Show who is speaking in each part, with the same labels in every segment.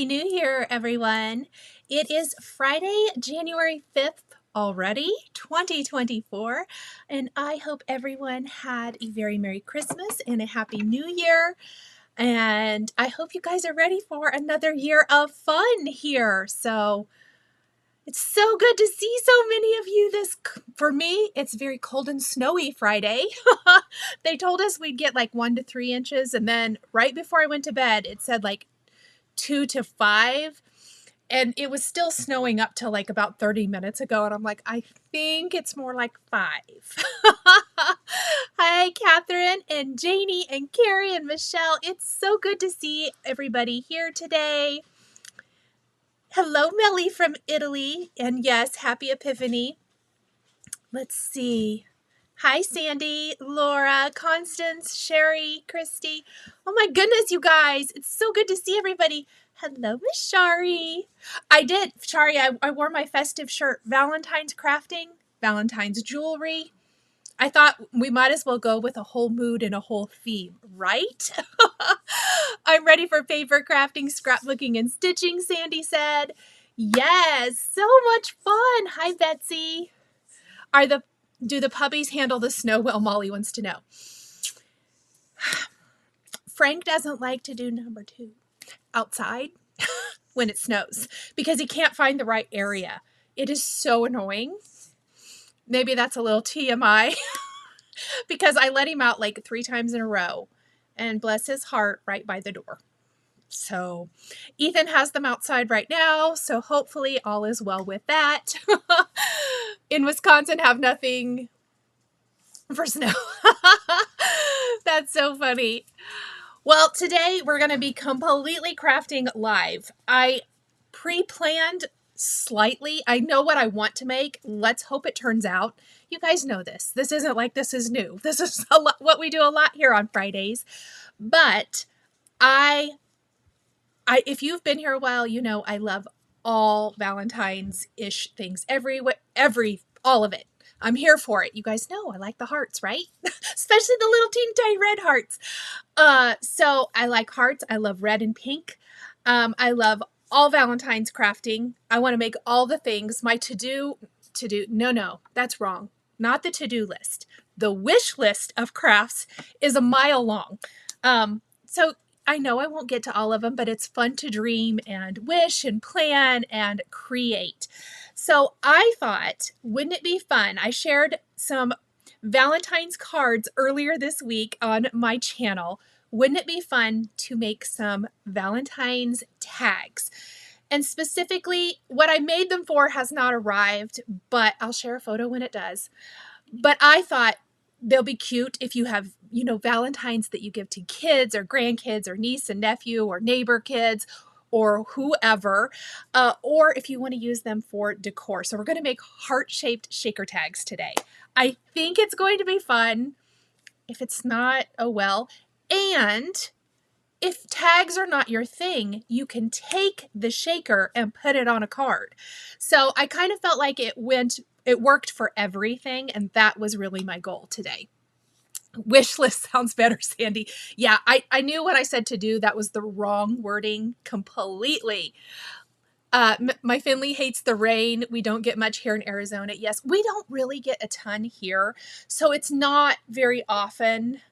Speaker 1: Happy New Year, everyone. It is Friday, January 5th already, 2024, and I hope everyone had a very Merry Christmas and a Happy New Year. And I hope you guys are ready for another year of fun here. So it's so good to see so many of you for me, it's very cold and snowy Friday. They told us we'd get like 1 to 3 inches. And then right before I went to bed, it said like 2 to 5. And it was still snowing up till like about 30 minutes ago. And I'm like, I think it's more like 5. Hi, Catherine and Janie and Carrie and Michelle. It's so good to see everybody here today. Hello, Melly from Italy. And yes, happy Epiphany. Let's see. Hi, Sandy, Laura, Constance, Sherry, Christy. Oh my goodness, you guys. It's so good to see everybody. Hello, Miss Shari. Shari, I wore my festive shirt. Valentine's crafting, Valentine's jewelry. I thought we might as well go with a whole mood and a whole theme, right? I'm ready for paper crafting, scrapbooking, and stitching, Sandy said. Yes, so much fun. Hi, Betsy. Do the puppies handle the snow well? Molly wants to know. Frank doesn't like to do number 2 outside when it snows because he can't find the right area. It is so annoying. Maybe that's a little TMI because I let him out like 3 times in a row and bless his heart right by the door. So Ethan has them outside right now. So hopefully all is well with that. In Wisconsin, have nothing for snow. That's so funny. Well, today we're going to be completely crafting live. I pre-planned slightly. I know what I want to make. Let's hope it turns out. You guys know this. This isn't like this is new. This is what we do a lot here on Fridays. But if you've been here a while, you know I love all Valentine's-ish things. All of it. I'm here for it. You guys know I like the hearts, right? Especially the little teeny tiny red hearts. So I like hearts. I love red and pink. I love all Valentine's crafting. I want to make all the things. My no, that's wrong. Not the to-do list. The wish list of crafts is a mile long. So I know I won't get to all of them, but it's fun to dream and wish and plan and create. So I thought, wouldn't it be fun? I shared some Valentine's cards earlier this week on my channel. Wouldn't it be fun to make some Valentine's tags? And specifically, what I made them for has not arrived, but I'll share a photo when it does. But I thought they'll be cute if you have, Valentines that you give to kids or grandkids or niece and nephew or neighbor kids or whoever, or if you want to use them for decor. So we're going to make heart-shaped shaker tags today. I think it's going to be fun. If it's not, oh well. And if tags are not your thing, you can take the shaker and put it on a card. So I kind of felt like it worked for everything, and that was really my goal today. Wish list sounds better, Sandy. Yeah, I knew what I said to do. That was the wrong wording completely. My Finley hates the rain. We don't get much here in Arizona. Yes, we don't really get a ton here. So it's not very often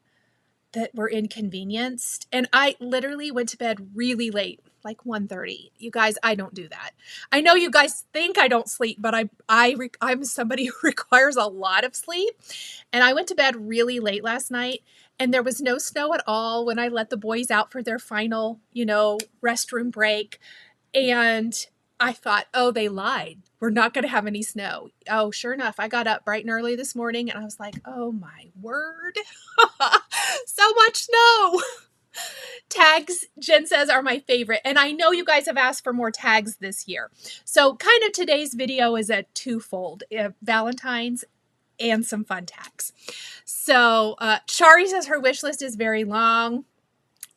Speaker 1: that we're inconvenienced. And I literally went to bed really late, like 1:30. You guys, I don't do that. I know you guys think I don't sleep, but I'm somebody who requires a lot of sleep. And I went to bed really late last night, and there was no snow at all when I let the boys out for their final, restroom break. And I thought, oh, they lied. We're not going to have any snow. Oh, sure enough, I got up bright and early this morning and I was like, oh my word. So much snow. Tags, Jen says, are my favorite. And I know you guys have asked for more tags this year. So kind of today's video is a twofold, Valentine's and some fun tags. So Shari says her wish list is very long.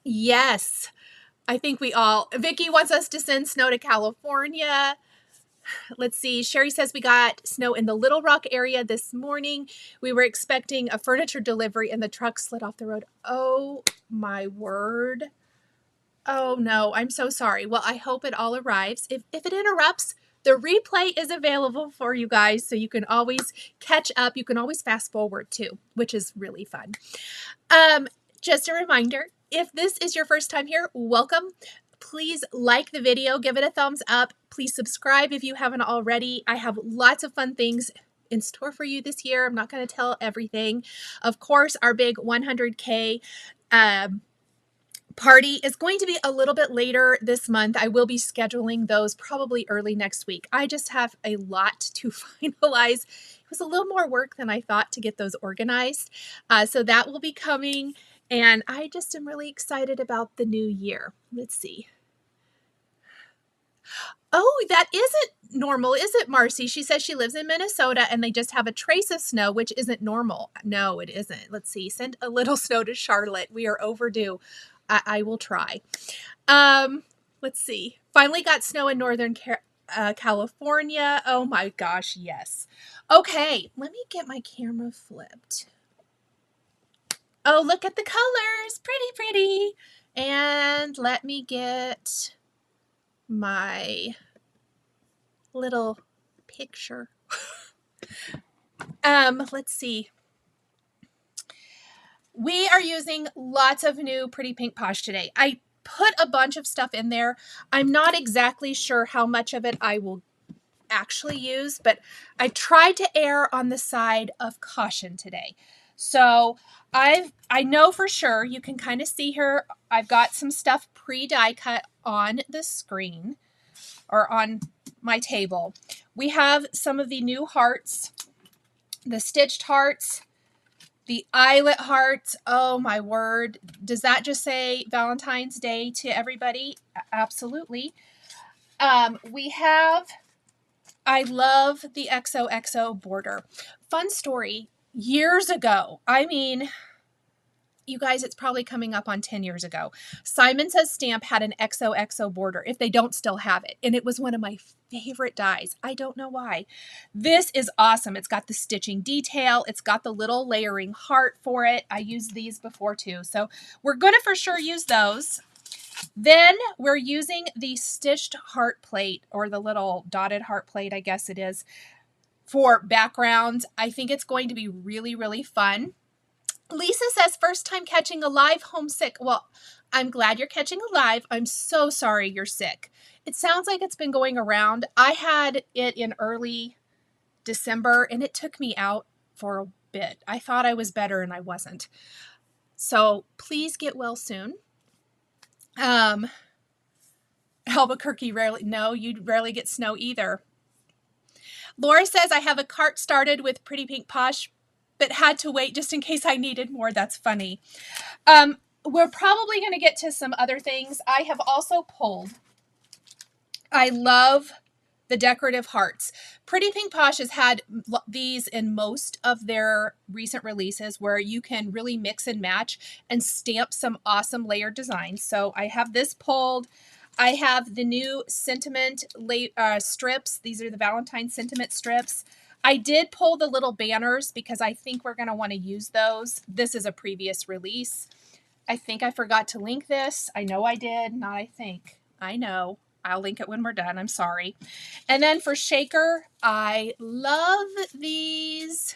Speaker 1: Yes. I think Vicky wants us to send snow to California. Let's see. Sherry says we got snow in the Little Rock area this morning. We were expecting a furniture delivery and the truck slid off the road. Oh my word. Oh no, I'm so sorry. Well, I hope it all arrives. If it interrupts, the replay is available for you guys, so you can always catch up. You can always fast forward too, which is really fun. Just a reminder, if this is your first time here, welcome. Please like the video, give it a thumbs up. Please subscribe if you haven't already. I have lots of fun things in store for you this year. I'm not going to tell everything. Of course, our big 100K party is going to be a little bit later this month. I will be scheduling those probably early next week. I just have a lot to finalize. It was a little more work than I thought to get those organized. So that will be coming. And I just am really excited about the new year. Let's see. Oh, that isn't normal, is it, Marcy? She says she lives in Minnesota and they just have a trace of snow, which isn't normal. No, it isn't. Let's see. Send a little snow to Charlotte. We are overdue. I will try. Let's see. Finally got snow in Northern California. Oh my gosh, yes. Okay, let me get my camera flipped. Oh, look at the colors. Pretty, pretty. And let me get my little picture. Let's see. We are using lots of new Pretty Pink Posh today. I put a bunch of stuff in there. I'm not exactly sure how much of it I will actually use, but I tried to err on the side of caution today. So I know for sure, you can kind of see here, I've got some stuff pre-die cut on the screen or on my table. We have some of the new hearts, the stitched hearts, the eyelet hearts. Oh my word. Does that just say Valentine's Day to everybody? Absolutely. We have, I love the XOXO border. Fun story. Years ago, I mean, you guys, it's probably coming up on 10 years ago. Simon Says Stamp had an XOXO border, if they don't still have it. And it was one of my favorite dies. I don't know why. This is awesome. It's got the stitching detail. It's got the little layering heart for it. I used these before too. So we're going to for sure use those. Then we're using the stitched heart plate, or the little dotted heart plate, I guess it is, for backgrounds. I think it's going to be really, really fun. Lisa says, first time catching a live, homesick. Well, I'm glad you're catching a live. I'm so sorry you're sick. It sounds like it's been going around. I had it in early December and it took me out for a bit. I thought I was better and I wasn't. So please get well soon. Albuquerque you rarely get snow either. Laura says, I have a cart started with Pretty Pink Posh, but had to wait just in case I needed more. That's funny. We're probably going to get to some other things. I have also pulled. I love the decorative hearts. Pretty Pink Posh has had these in most of their recent releases where you can really mix and match and stamp some awesome layered designs. So I have this pulled. I have the new sentiment strips. These are the Valentine sentiment strips. I did pull the little banners because I think we're going to want to use those. This is a previous release. I think I forgot to link this. I know I did. Not I think. I know. I'll link it when we're done. I'm sorry. And then for shaker, I love these.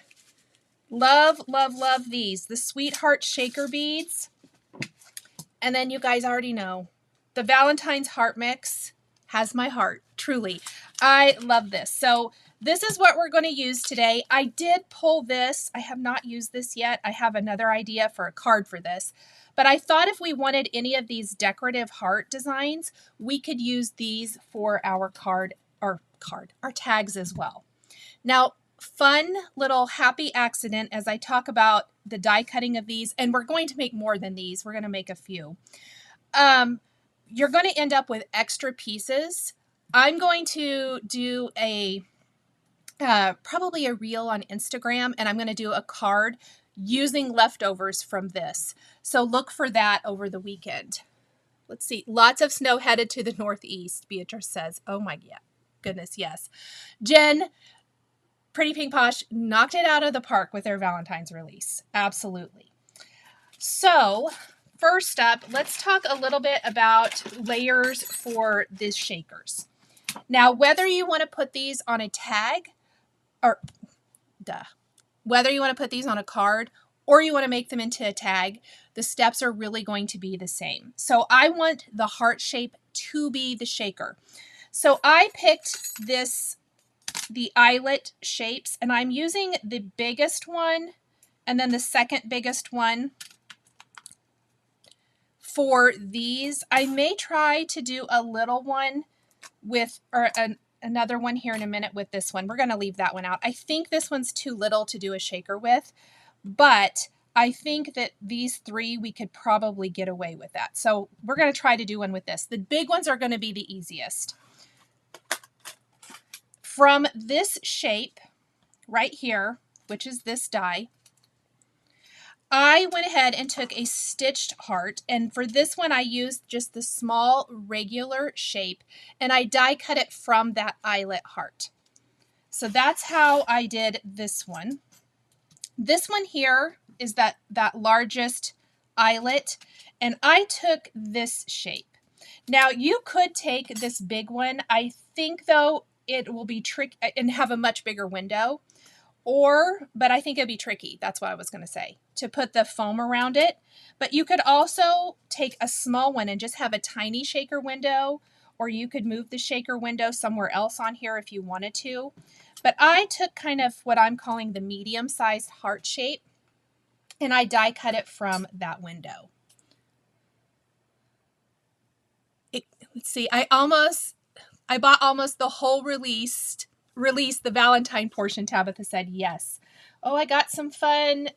Speaker 1: Love, love, love these. The Sweetheart shaker beads. And then you guys already know. The Valentine's heart mix has my heart. Truly. I love this. So this is what we're going to use today. I did pull this. I have not used this yet. I have another idea for a card for this. But I thought if we wanted any of these decorative heart designs, we could use these for our our tags as well. Now, fun little happy accident as I talk about the die cutting of these, and we're going to make more than these. We're going to make a few. You're going to end up with extra pieces. I'm going to do probably a reel on Instagram, and I'm going to do a card using leftovers from this. So look for that over the weekend. Let's see. Lots of snow headed to the northeast, Beatrice says. Oh my goodness, yes. Jen, Pretty Pink Posh knocked it out of the park with their Valentine's release. Absolutely. So first up, let's talk a little bit about layers for these shakers. Now, whether you want to put these on a tag, or whether you want to put these on a card or you want to make them into a tag, the steps are really going to be the same. So I want the heart shape to be the shaker. So I picked the eyelet shapes, and I'm using the biggest one and then the second biggest one for these. I may try to do a little one with, or another one here in a minute with this one. We're going to leave that one out. I think this one's too little to do a shaker with, but I think that these three, we could probably get away with that. So we're going to try to do one with this. The big ones are going to be the easiest. From this shape right here, which is this die, I went ahead and took a stitched heart, and for this one I used just the small regular shape, and I die cut it from that eyelet heart. So that's how I did this one. This one here is that largest eyelet, and I took this shape. Now you could take this big one. I think though it will be tricky and have a much bigger window, but I think it'd be tricky. That's what I was going to say, to put the foam around it. But you could also take a small one and just have a tiny shaker window, or you could move the shaker window somewhere else on here if you wanted to. But I took kind of what I'm calling the medium-sized heart shape, and I die cut it from that window. Let's see, I bought almost the whole release, the Valentine portion. Tabitha said yes. Oh, I got some fun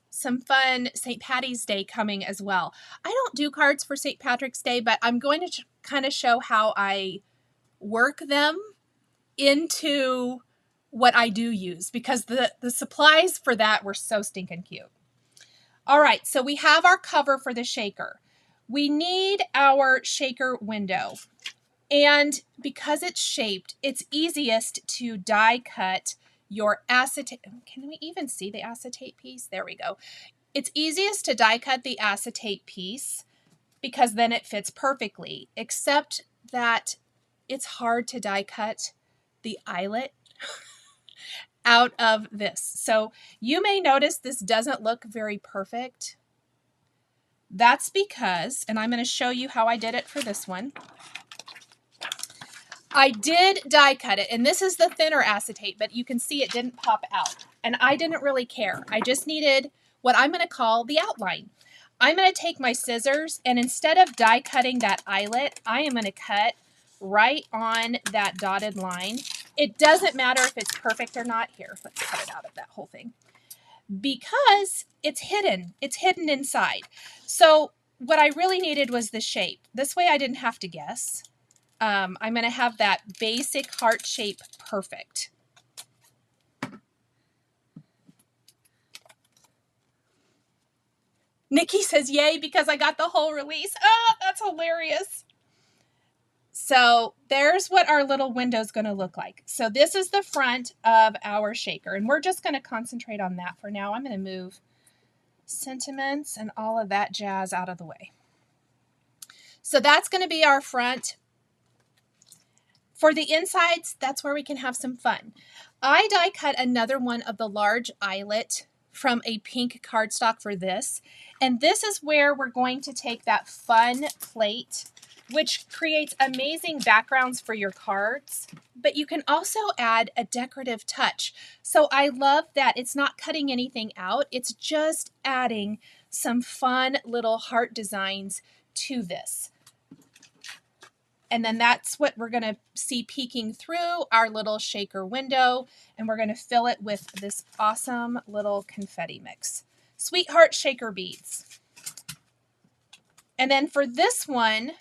Speaker 1: St. Patty's Day coming as well. I don't do cards for St. Patrick's Day, but I'm going to kind of show how I work them into what I do use, because the supplies for that were so stinking cute. All right, so we have our cover for the shaker. We need our shaker window. And because it's shaped, it's easiest to die cut your acetate. Can we even see the acetate piece? There we go. It's easiest to die cut the acetate piece because then it fits perfectly, except that it's hard to die cut the eyelet out of this. So you may notice this doesn't look very perfect. That's because, and I'm going to show you how I did it for this one. I did die cut it, and this is the thinner acetate, but you can see it didn't pop out, and I didn't really care. I just needed what I'm going to call the outline. I'm going to take my scissors, and instead of die cutting that eyelet, I am going to cut right on that dotted line. It doesn't matter if it's perfect or not. Here, let's cut it out of that whole thing, because it's hidden. It's hidden inside. So what I really needed was the shape. This way I didn't have to guess. I'm going to have that basic heart shape perfect. Nikki says, yay, because I got the whole release. Oh, that's hilarious. So there's what our little window is going to look like. So this is the front of our shaker, and we're just going to concentrate on that for now. I'm going to move sentiments and all of that jazz out of the way. So that's going to be our front. For the insides, that's where we can have some fun. I die cut another one of the large eyelet from a pink cardstock for this. And this is where we're going to take that fun plate, which creates amazing backgrounds for your cards, but you can also add a decorative touch. So I love that it's not cutting anything out. It's just adding some fun little heart designs to this. And then that's what we're going to see peeking through our little shaker window. And we're going to fill it with this awesome little confetti mix. Sweetheart shaker beads. And then for this one,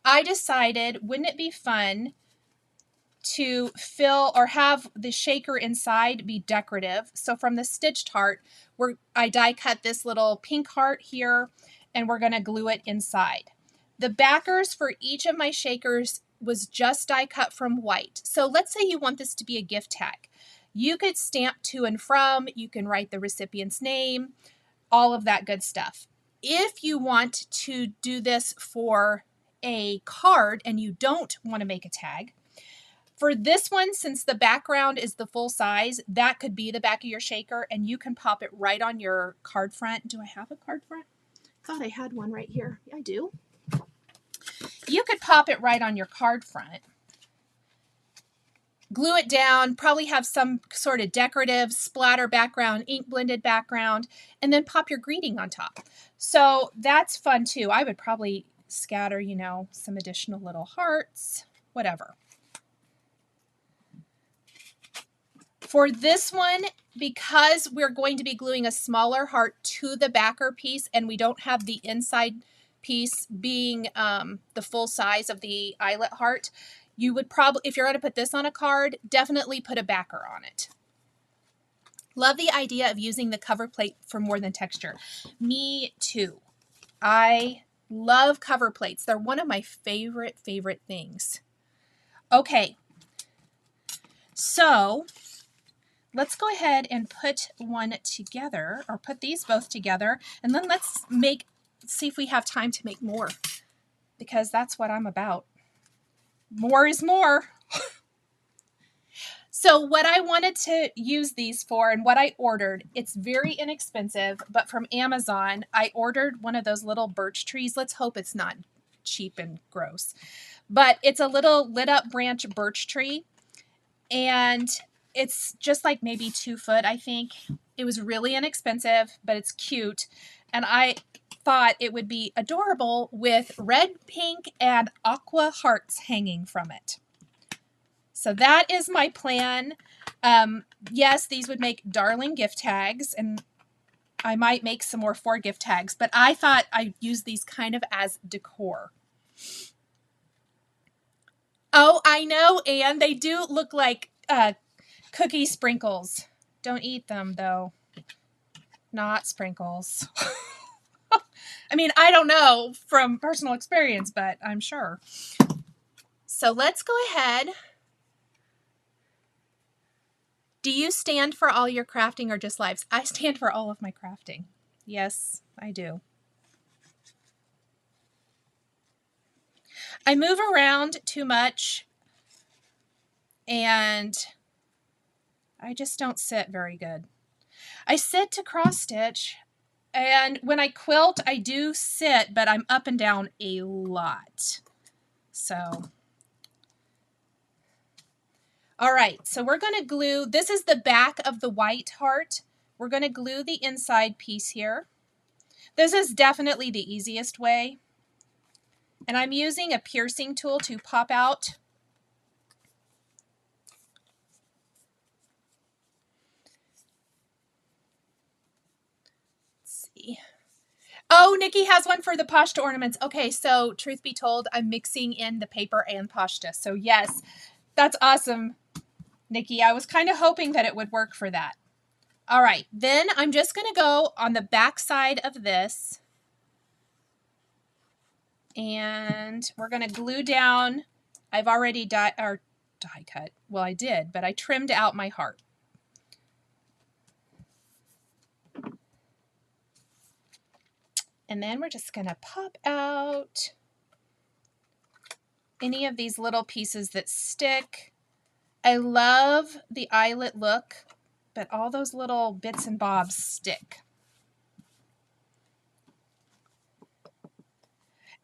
Speaker 1: I decided, wouldn't it be fun to fill or have the shaker inside be decorative? So from the stitched heart, I die cut this little pink heart here, and we're going to glue it inside. The backers for each of my shakers was just die cut from white. So let's say you want this to be a gift tag. You could stamp to and from, you can write the recipient's name, all of that good stuff. If you want to do this for a card and you don't want to make a tag, for this one, since the background is the full size, that could be the back of your shaker, and you can pop it right on your card front. Do I have a card front? I thought I had one right here. I do. You could pop it right on your card front. Glue it down, probably have some sort of decorative splatter background, ink blended background, and then pop your greeting on top. So that's fun too. I would probably scatter, you know, some additional little hearts, whatever. For this one, because we're going to be gluing a smaller heart to the backer piece and we don't have the inside piece being the full size of the eyelet heart, you would probably, if you're going to put this on a card, definitely put a backer on it. Love the idea of using the cover plate for more than texture. Me too. I love cover plates. They're one of my favorite things. Okay. So let's go ahead and put one together, or put these both together, and then let's see if we have time to make more, because that's what I'm about. More is more. So what I wanted to use these for and what I ordered, it's very inexpensive, but from Amazon, I ordered one of those little birch trees. Let's hope it's not cheap and gross, but it's a little lit up branch birch tree, and it's just like maybe 2 foot, I think. It was really inexpensive, but it's cute. And I thought it would be adorable with red, pink, and aqua hearts hanging from it. So that is my plan. Yes, these would make darling gift tags, and I might make some more for gift tags, but I thought I'd use these kind of as decor. Oh, I know, Anne, they do look like cookie sprinkles. Don't eat them, though. Not sprinkles. I mean, I don't know from personal experience, but I'm sure. So let's go ahead. Do you stand for all your crafting or just lives? I stand for all of my crafting. Yes, I do. I move around too much, and I just don't sit very good. I sit to cross stitch, and when I quilt, I do sit, but I'm up and down a lot. So, all right, so we're going to glue, this is the back of the white heart. We're going to glue the inside piece here. This is definitely the easiest way. And I'm using a piercing tool to pop out. Let's see. Oh, Nikki has one for the Posh ornaments. Okay, so truth be told, I'm mixing in the paper and pashta. So yes, that's awesome, Nikki. I was kind of hoping that it would work for that. All right, then I'm just going to go on the back side of this. And we're going to glue down. I've already die cut. Well, I did, but I trimmed out my heart. And then we're just going to pop out any of these little pieces that stick. I love the eyelet look, but all those little bits and bobs stick.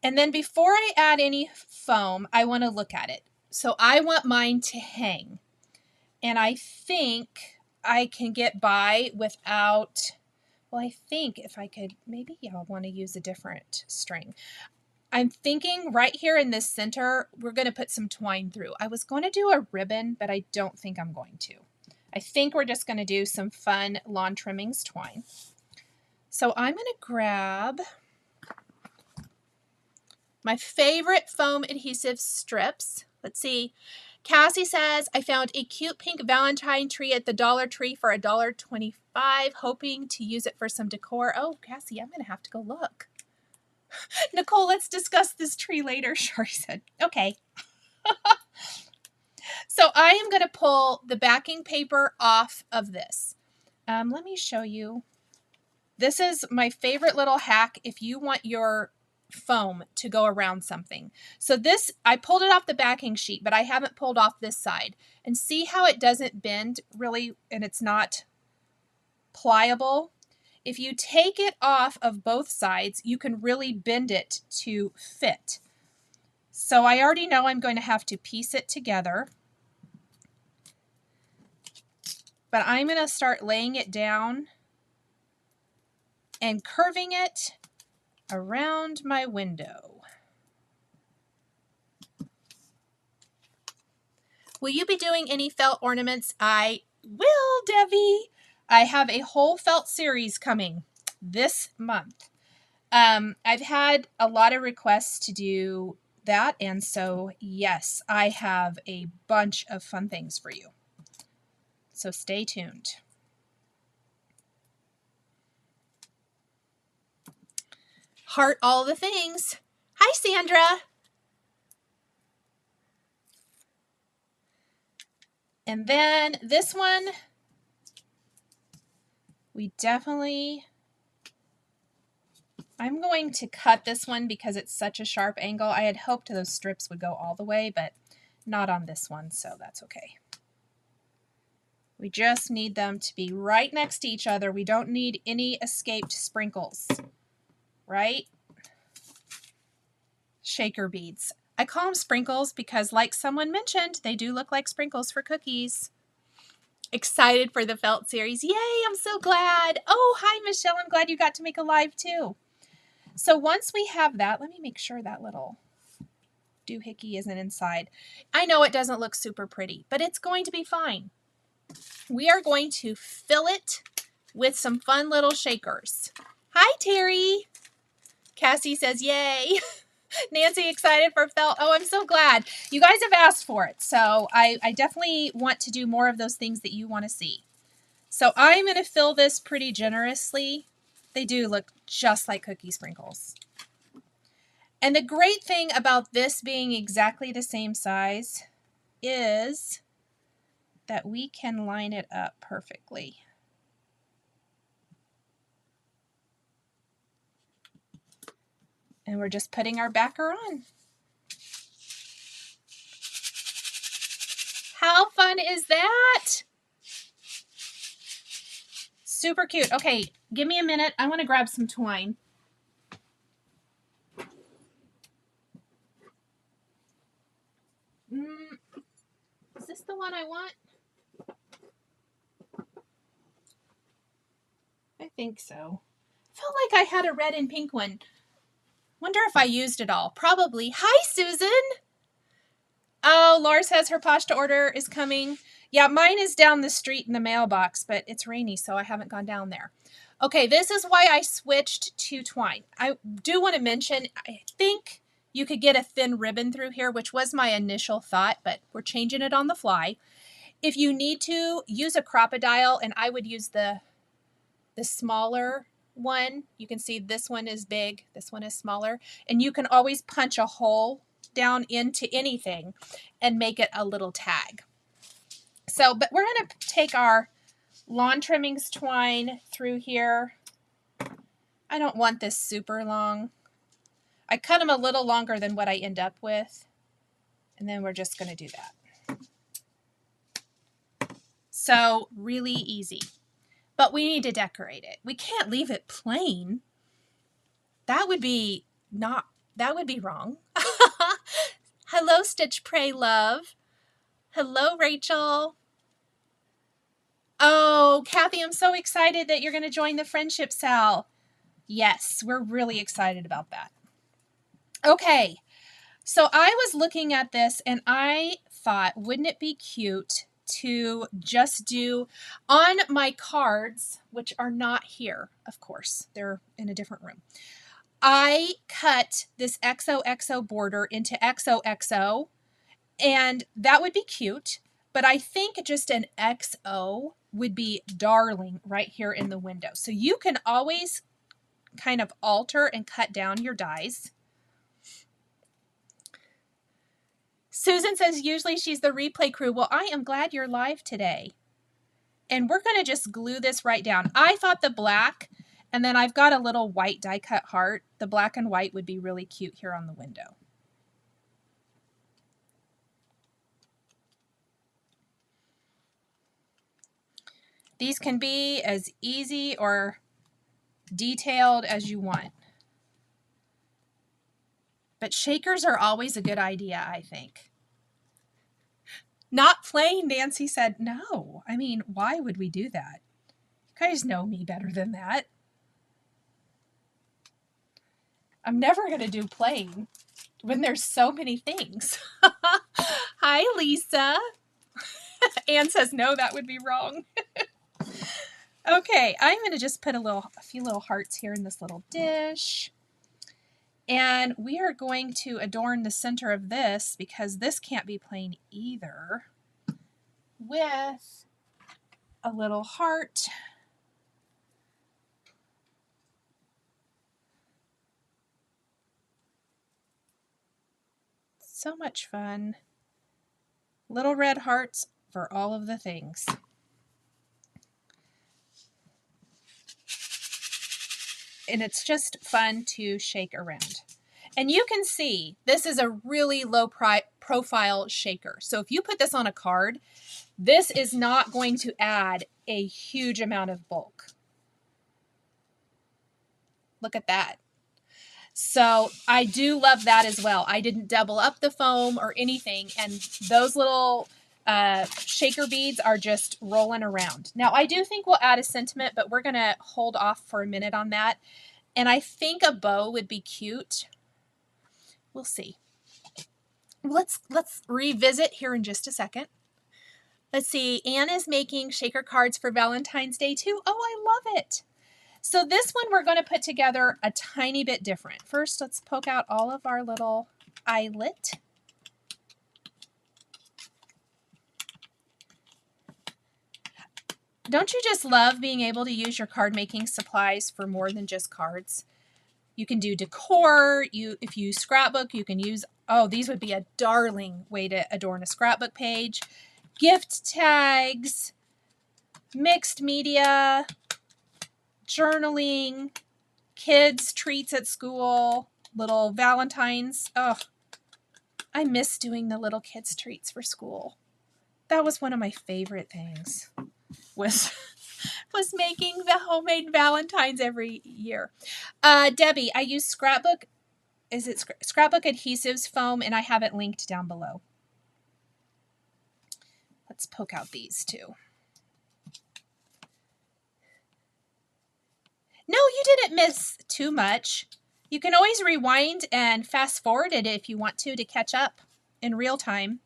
Speaker 1: And then before I add any foam, I want to look at it. So I want mine to hang. And I think I can get by without, well, I think if I could, maybe I'll want to use a different string. I'm thinking right here in this center, we're going to put some twine through. I was going to do a ribbon, but I don't think I'm going to. I think we're just going to do some fun lawn trimmings twine. So I'm going to grab my favorite foam adhesive strips. Let's see. Cassie says, I found a cute pink Valentine tree at the Dollar Tree for $1.25, hoping to use it for some decor. Oh, Cassie, I'm going to have to go look. Nicole, let's discuss this tree later. Sure, he said. Okay. So I am going to pull the backing paper off of this. Let me show you This is my favorite little hack if you want your foam to go around something. So this, I pulled it off the backing sheet, but I haven't pulled off this side. And see how it doesn't bend really, and it's not pliable? If you take it off of both sides, you can really bend it to fit. So I already know I'm going to have to piece it together. But I'm going to start laying it down and curving it around my window. Will you be doing any felt ornaments? I will, Debbie. I have a whole felt series coming this month. I've had a lot of requests to do that, and so yes, I have a bunch of fun things for you. So stay tuned. Heart all the things. Hi, Sandra. And then this one, we definitely, I'm going to cut this one because it's such a sharp angle. I had hoped those strips would go all the way, but not on this one, so that's okay. We just need them to be right next to each other. We don't need any escaped sprinkles, right? Shaker beads. I call them sprinkles because, like someone mentioned, they do look like sprinkles for cookies. Excited for the felt series. Yay, I'm so glad. Oh, hi, Michelle. I'm glad you got to make a live too. So once we have that, let me make sure that little doohickey isn't inside. I know it doesn't look super pretty, but it's going to be fine. We are going to fill it with some fun little shakers. Hi, Terry. Cassie says, yay. Nancy, excited for felt. Oh, I'm so glad. You guys have asked for it. So I definitely want to do more of those things that you want to see. So I'm going to fill this pretty generously. They do look just like cookie sprinkles. And the great thing about this being exactly the same size is that we can line it up perfectly. And we're just putting our backer on. How fun is that? Super cute. Okay, give me a minute. I want to grab some twine. Is this the one I want? I think so. I felt like I had a red and pink one. Wonder if I used it all. Probably. Hi, Susan. Oh, Laura says her Posh to order is coming. Yeah, mine is down the street in the mailbox, but it's rainy, so I haven't gone down there. Okay, this is why I switched to twine. I do want to mention, I think you could get a thin ribbon through here, which was my initial thought, but we're changing it on the fly. If you need to, use a crocodile, and I would use the smaller one. You can see this one is big, this one is smaller, and you can always punch a hole down into anything and make it a little tag. So, but we're going to take our lawn trimmings twine through here. I don't want this super long. I cut them a little longer than what I end up with, and then we're just going to do that. So really easy. But we need to decorate it. We can't leave it plain. That would be wrong. Hello, Stitch Pray Love. Hello, Rachel. Oh, Kathy, I'm so excited that you're going to join the Friendship Sal. Yes, we're really excited about that. Okay, so I was looking at this and I thought, wouldn't it be cute to just do on my cards, which are not here, of course, they're in a different room. I cut this XOXO border into XOXO, and that would be cute, but I think just an XO would be darling right here in the window. So you can always kind of alter and cut down your dies. Susan says usually she's the replay crew. Well, I am glad you're live today. And we're going to just glue this right down. I thought the black And then I've got a little white die cut heart. The black and white would be really cute here on the window. These can be as easy or detailed as you want. But shakers are always a good idea, I think. Not plain, Nancy said. No, I mean, why would we do that? You guys know me better than that. I'm never going to do plain when there's so many things. Hi, Lisa. Anne says, no, that would be wrong. Okay, I'm going to just put a few little hearts here in this little dish. And we are going to adorn the center of this, because this can't be plain either, with a little heart. So much fun. Little red hearts for all of the things. And it's just fun to shake around. And you can see this is a really low profile shaker. So if you put this on a card, this is not going to add a huge amount of bulk. Look at that. So I do love that as well. I didn't double up the foam or anything, and those little shaker beads are just rolling around. Now I do think we'll add a sentiment, but we're gonna hold off for a minute on that. And I think a bow would be cute. We'll see. Let's revisit here in just a second. Let's see. Anne is making shaker cards for Valentine's Day too. Oh, I love it. So this one we're going to put together a tiny bit different. First, let's poke out all of our little eyelet. Don't you just love being able to use your card making supplies for more than just cards? You can do decor. If you scrapbook, you can use, oh, these would be a darling way to adorn a scrapbook page. Gift tags, mixed media, journaling, kids' treats at school, little Valentines. Oh, I miss doing the little kids' treats for school. That was one of my favorite things, was making the homemade Valentines every year. Debbie, I use scrapbook. Is it scrapbook adhesives foam? And I have it linked down below. Let's poke out these two. No, you didn't miss too much. You can always rewind and fast forward it if you want to catch up in real time.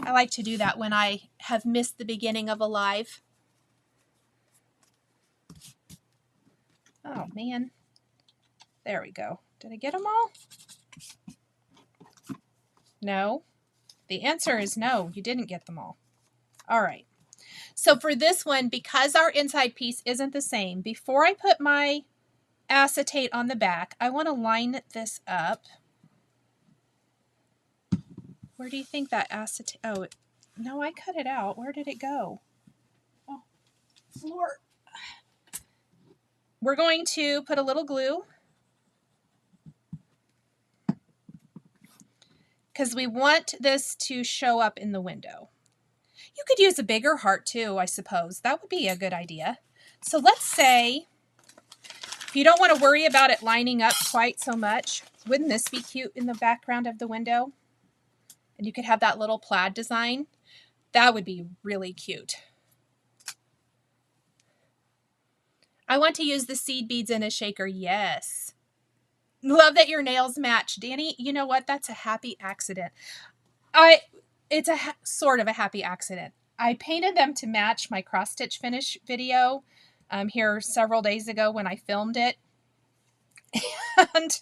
Speaker 1: I like to do that when I have missed the beginning of a live. Oh, man. There we go. Did I get them all? No. The answer is no, you didn't get them all. All right. So for this one, because our inside piece isn't the same, before I put my acetate on the back, I want to line this up. Where do you think that acetate? Oh, no, I cut it out. Where did it go? Oh, floor. We're going to put a little glue, because we want this to show up in the window. You could use a bigger heart too, I suppose. That would be a good idea. So let's say, if you don't want to worry about it lining up quite so much, wouldn't this be cute in the background of the window? And you could have that little plaid design. That would be really cute. I want to use the seed beads in a shaker. Yes. Love that your nails match. Danny, you know what? That's a happy accident. It's a sort of a happy accident. I painted them to match my cross stitch finish video here several days ago when I filmed it. And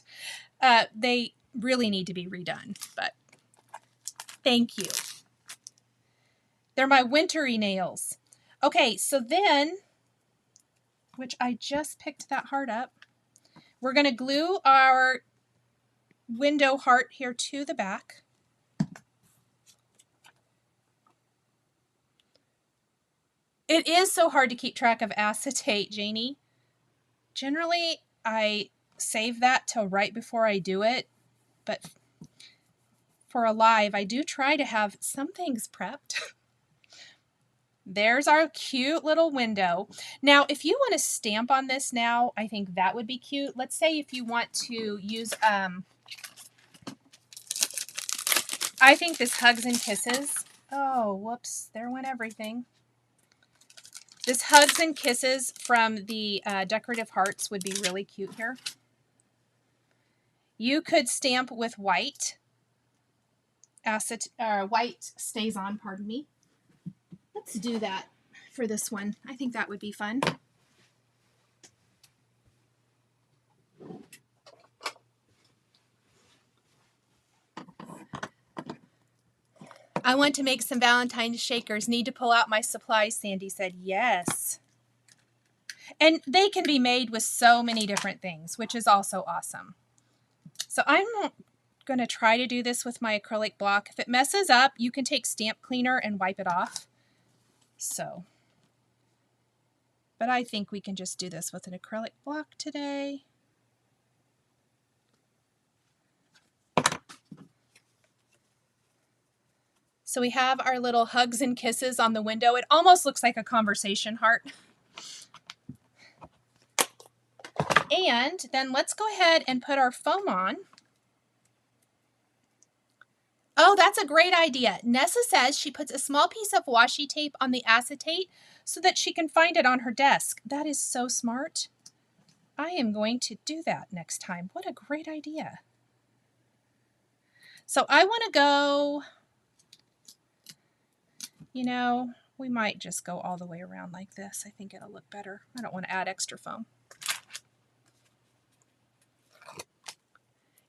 Speaker 1: they really need to be redone, but thank you. They're my wintry nails. Okay, so then, which I just picked that heart up, we're going to glue our window heart here to the back. It is so hard to keep track of acetate, Janie. Generally, I save that till right before I do it, but for a live, I do try to have some things prepped. There's our cute little window. Now, if you want to stamp on this now, I think that would be cute. Let's say if you want to use, I think this Hugs and Kisses. Oh, whoops, there went everything. This Hugs and Kisses from the Decorative Hearts would be really cute here. You could stamp with white. White stays on, pardon me. Let's do that for this one. I think that would be fun. I want to make some Valentine's shakers. Need to pull out my supplies, Sandy said. Yes. And they can be made with so many different things, which is also awesome. So I'm going to try to do this with my acrylic block. If it messes up, you can take stamp cleaner and wipe it off. So, but I think we can just do this with an acrylic block today. So we have our little Hugs and Kisses on the window. It almost looks like a conversation heart. And then let's go ahead and put our foam on. Oh, that's a great idea. Nessa says she puts a small piece of washi tape on the acetate so that she can find it on her desk. That is so smart. I am going to do that next time. What a great idea. So I want to go, you know, we might just go all the way around like this. I think it'll look better. I don't want to add extra foam.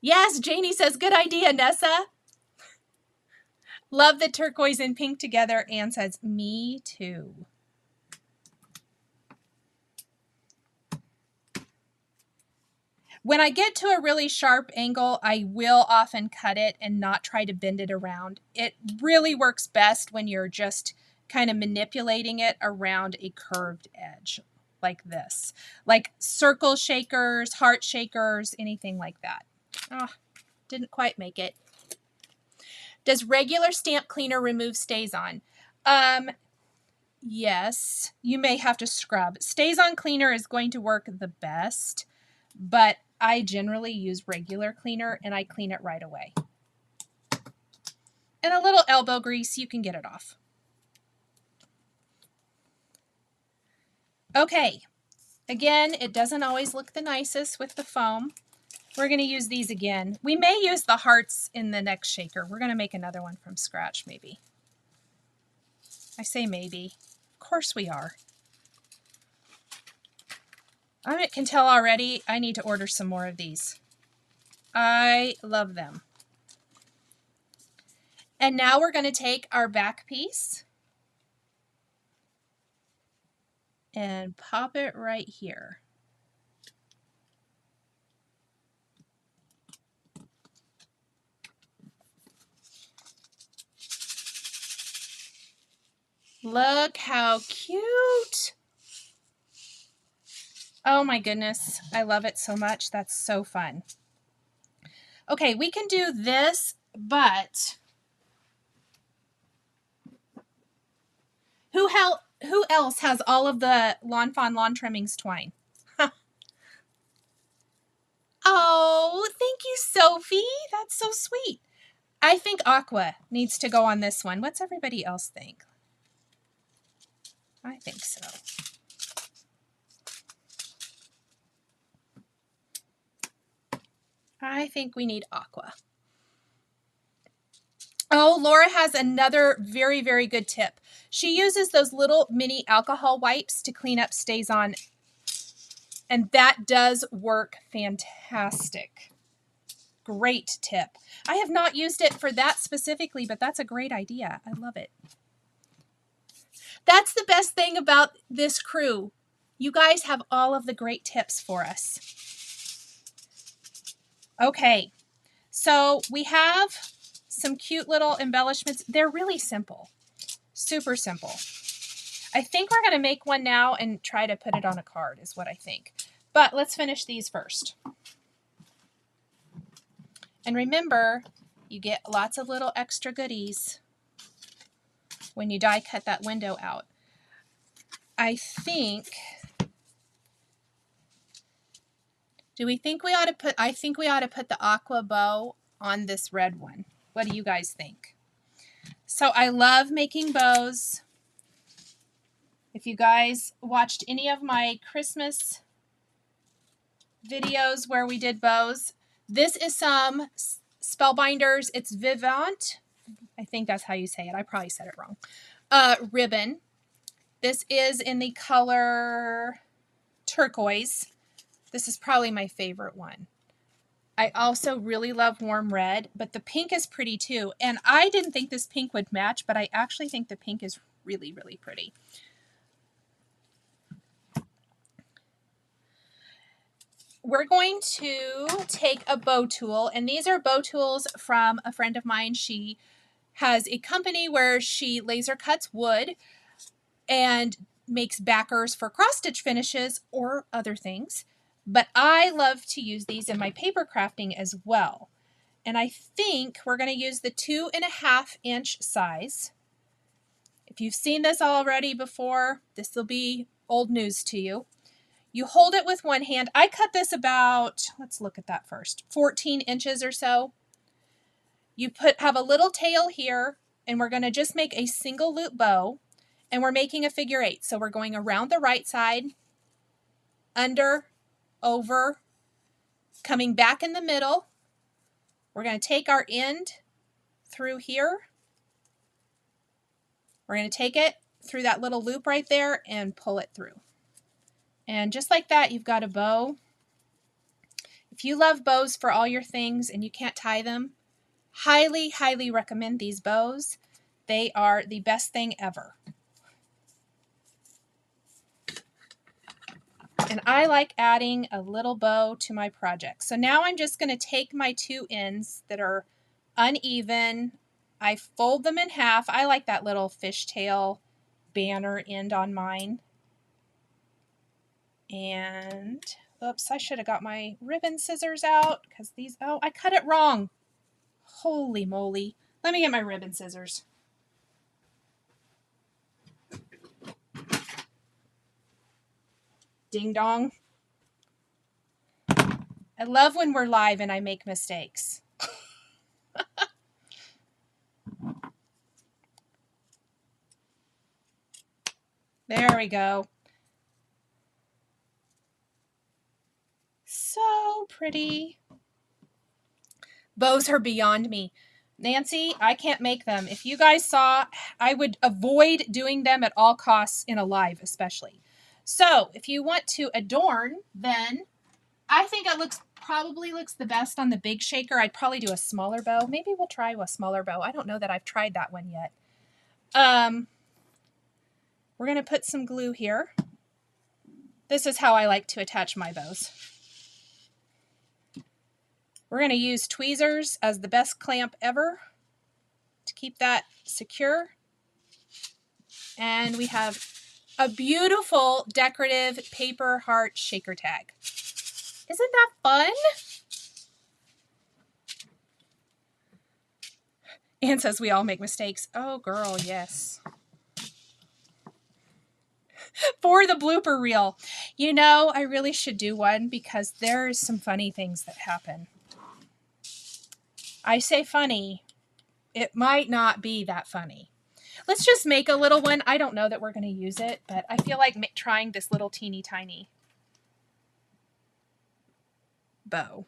Speaker 1: Yes, Janie says, good idea, Nessa. Love the turquoise and pink together. Anne says, me too. When I get to a really sharp angle, I will often cut it and not try to bend it around. It really works best when you're just kind of manipulating it around a curved edge like this. Like circle shakers, heart shakers, anything like that. Oh, didn't quite make it. Does regular stamp cleaner remove stays on? Yes, you may have to scrub. Stays on cleaner is going to work the best, but I generally use regular cleaner and I clean it right away. And a little elbow grease, you can get it off. Okay, again, it doesn't always look the nicest with the foam. We're going to use these again. We may use the hearts in the next shaker. We're going to make another one from scratch, maybe. I say maybe. Of course we are. I can tell already I need to order some more of these. I love them. And now we're going to take our back piece and pop it right here. Look how cute. Oh my goodness. I love it so much. That's so fun. Okay, we can do this, but who else has all of the Lawn Fawn lawn trimmings twine? Oh, thank you, Sophie. That's so sweet. I think aqua needs to go on this one. What's everybody else think? I think so. I think we need aqua. Oh, Laura has another very, very good tip. She uses those little mini alcohol wipes to clean up stays on, and that does work fantastic. Great tip. I have not used it for that specifically, but that's a great idea. I love it. That's the best thing about this crew. You guys have all of the great tips for us. Okay, so we have some cute little embellishments. They're really simple, super simple. I think we're going to make one now and try to put it on a card is what I think. But let's finish these first. And remember, you get lots of little extra goodies when you die cut that window out. I think, I think we ought to put the aqua bow on this red one. What do you guys think? So I love making bows. If you guys watched any of my Christmas videos where we did bows, this is some Spellbinders. It's Vivant. I think that's how you say it. I probably said it wrong. Ribbon. This is in the color turquoise. This is probably my favorite one. I also really love warm red, but the pink is pretty too. And I didn't think this pink would match, but I actually think the pink is really, really pretty. We're going to take a bow tool, and these are bow tools from a friend of mine. She has a company where she laser cuts wood and makes backers for cross stitch finishes or other things. But I love to use these in my paper crafting as well. And I think we're going to use the 2.5 inch size. If you've seen this already before, this will be old news to you. You hold it with one hand. I cut this about, let's look at that first, 14 inches or so. You have a little tail here, and we're going to just make a single loop bow, and we're making a figure 8. So we're going around the right side, under, over, coming back in the middle. We're going to take our end through here. We're going to take it through that little loop right there and pull it through. And just like that, you've got a bow. If you love bows for all your things and you can't tie them, highly, highly recommend these bows. They are the best thing ever. And I like adding a little bow to my project. So now I'm just going to take my 2 ends that are uneven. I fold them in half. I like that little fishtail banner end on mine. And, oops, I should have got my ribbon scissors out because these, oh, I cut it wrong. Holy moly. Let me get my ribbon scissors. Ding dong. I love when we're live and I make mistakes. There we go. So pretty. Bows are beyond me. Nancy, I can't make them. If you guys saw, I would avoid doing them at all costs in a live especially. So if you want to adorn, then I think it probably looks the best on the big shaker. I'd probably do a smaller bow. Maybe we'll try a smaller bow. I don't know that I've tried that one yet. We're going to put some glue here. This is how I like to attach my bows. We're going to use tweezers as the best clamp ever to keep that secure. And we have a beautiful decorative paper heart shaker tag. Isn't that fun? Anne says we all make mistakes. Oh, girl, yes. For the blooper reel. You know, I really should do one because there's some funny things that happen. I say funny. It might not be that funny. Let's just make a little one. I don't know that we're going to use it, but I feel like trying this little teeny tiny bow.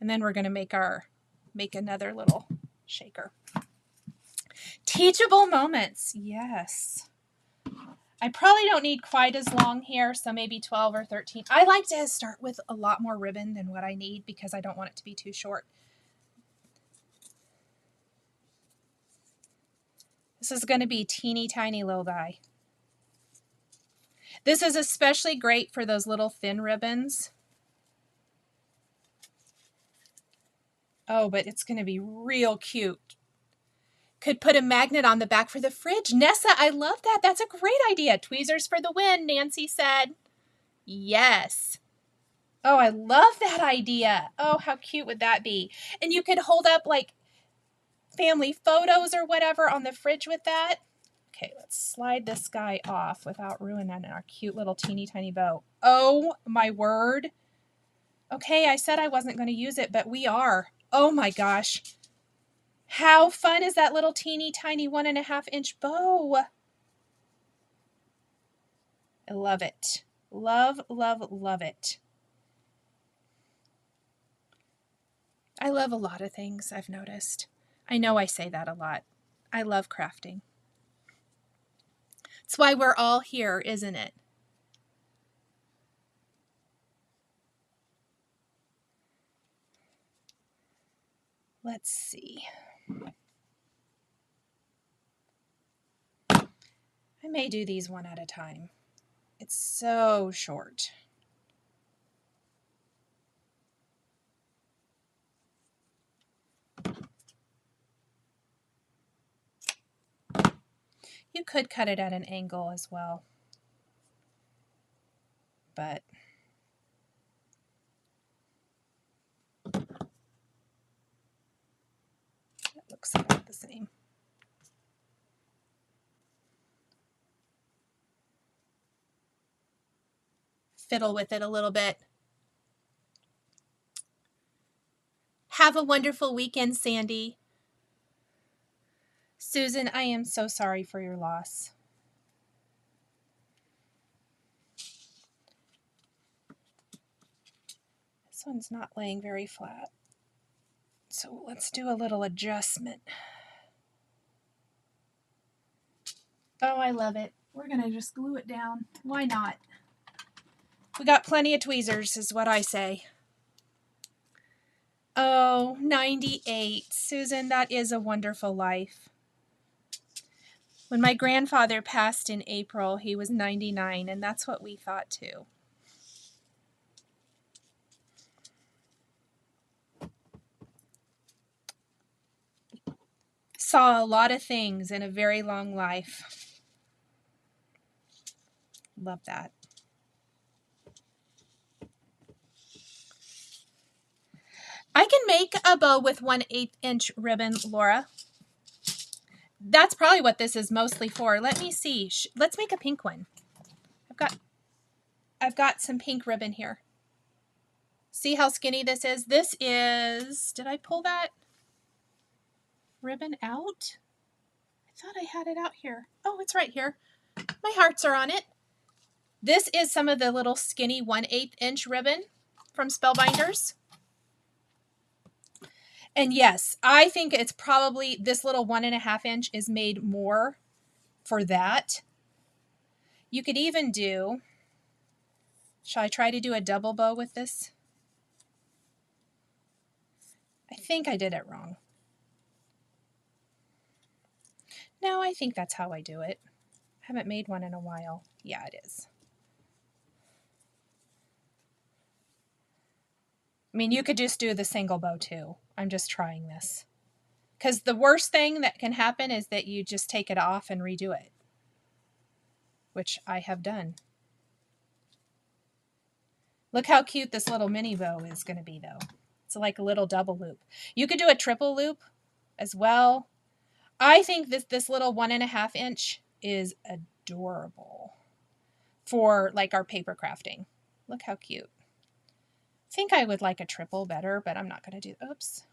Speaker 1: And then we're going to make another little shaker. Teachable moments. Yes. I probably don't need quite as long here, so maybe 12 or 13. I like to start with a lot more ribbon than what I need because I don't want it to be too short. This is going to be teeny tiny little die. This is especially great for those little thin ribbons. Oh, but it's going to be real cute. Could put a magnet on the back for the fridge. Nessa, I love that. That's a great idea. Tweezers for the win, Nancy said. Yes. Oh, I love that idea. Oh, how cute would that be? And you could hold up like family photos or whatever on the fridge with that. Okay, let's slide this guy off without ruining our cute little teeny tiny bow. Oh my word. Okay, I said I wasn't going to use it, but we are. Oh my gosh. How fun is that little teeny tiny 1.5-inch bow? I love it. Love, love, love it. I love a lot of things, I've noticed. I know I say that a lot. I love crafting. It's why we're all here, isn't it? Let's see. I may do these one at a time. It's so short. You could cut it at an angle as well, but it looks about the same. Fiddle with it a little bit. Have a wonderful weekend, Sandy. Susan, I am so sorry for your loss. This one's not laying very flat. So let's do a little adjustment. Oh, I love it. We're going to just glue it down. Why not? We got plenty of tweezers, is what I say. Oh, 98. Susan, that is a wonderful life. When my grandfather passed in April, he was 99, and that's what we thought too. Saw a lot of things in a very long life. Love that. I can make a bow with 1/8-inch ribbon, Laura. That's probably what this is mostly for. Let me see. Let's make a pink one. I've got some pink ribbon here. See how skinny this is? This is, did I pull that ribbon out? I thought I had it out here. Oh, it's right here. My hearts are on it. This is some of the little skinny 1/8-inch ribbon from Spellbinders. And yes, I think it's probably this little 1.5-inch is made more for that. You could even do, shall I try to do a double bow with this? I think I did it wrong. No, I think that's how I do it. I haven't made one in a while. Yeah, it is. I mean, you could just do the single bow too. I'm just trying this. Because the worst thing that can happen is that you just take it off and redo it, which I have done. Look how cute this little mini bow is going to be, though. It's like a little double loop. You could do a triple loop as well. I think this little 1.5-inch is adorable for like our paper crafting. Look how cute. I think I would like a triple better, but I'm not going to do, oops.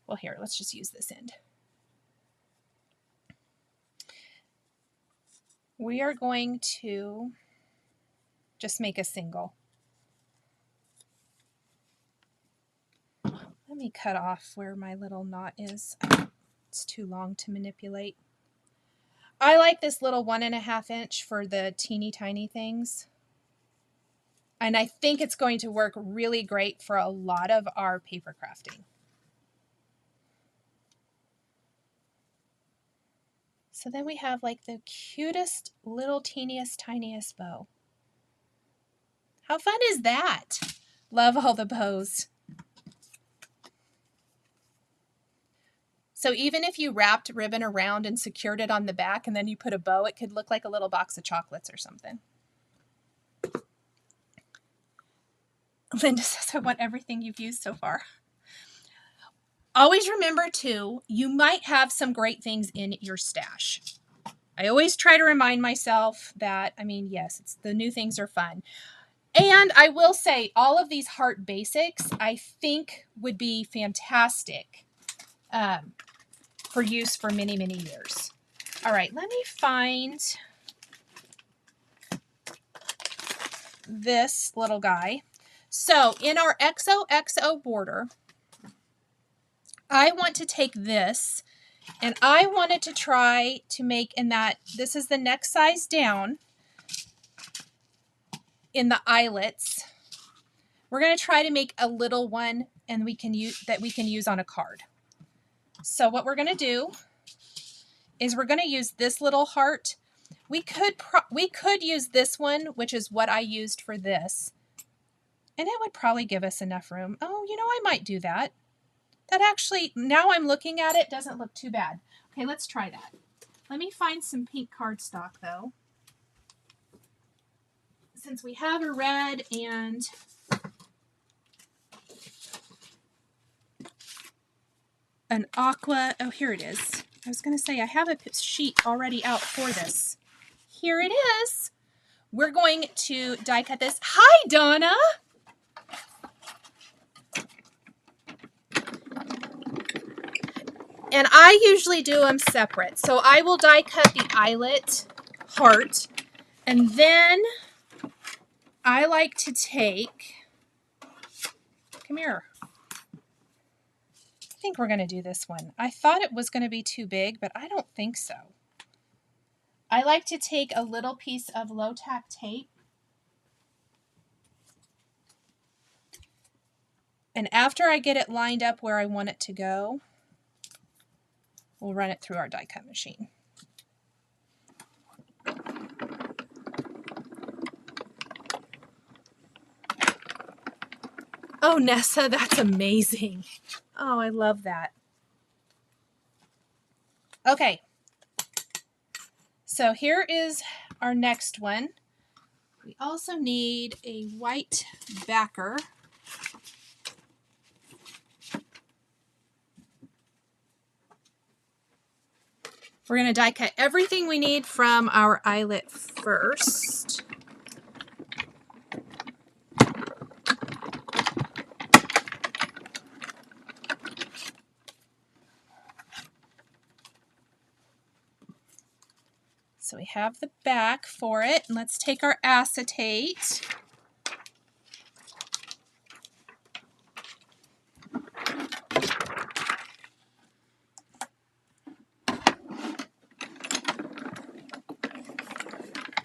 Speaker 1: Well, here, let's just use this end. We are going to just make a single. Let me cut off where my little knot is. It's too long to manipulate. I like this little 1.5-inch for the teeny tiny things. And I think it's going to work really great for a lot of our paper crafting. So then we have like the cutest little teeniest tiniest bow. How fun is that? Love all the bows. So even if you wrapped ribbon around and secured it on the back and then you put a bow, it could look like a little box of chocolates or something. Linda says, I want everything you've used so far. Always remember, too, you might have some great things in your stash. I always try to remind myself that, I mean, yes, it's the new things are fun. And I will say, all of these heart basics, I think, would be fantastic for use for many, many years. All right, let me find this little guy. So in our XOXO border, I want to take this, and I wanted to try to make in that, this is the next size down in the eyelets. We're going to try to make a little one and we can use on a card. So what we're going to do is we're going to use this little heart. We could use this one, which is what I used for this. And it would probably give us enough room. Oh, you know, I might do that. That actually, now I'm looking at it, doesn't look too bad. Okay, let's try that. Let me find some pink cardstock, though. Since we have a red and an aqua. Oh, here it is. I was going to say, I have a sheet already out for this. Here it is. We're going to die cut this. Hi, Donna. And I usually do them separate. So I will die cut the eyelet heart. And then I like to take, come here. I think we're going to do this one. I thought it was going to be too big, but I don't think so. I like to take a little piece of low-tack tape. And after I get it lined up where I want it to go, we'll run it through our die cut machine. Oh, Nessa, that's amazing. Oh, I love that. Okay. So here is our next one. We also need a white backer. We're going to die cut everything we need from our eyelet first. So we have the back for it. And let's take our acetate.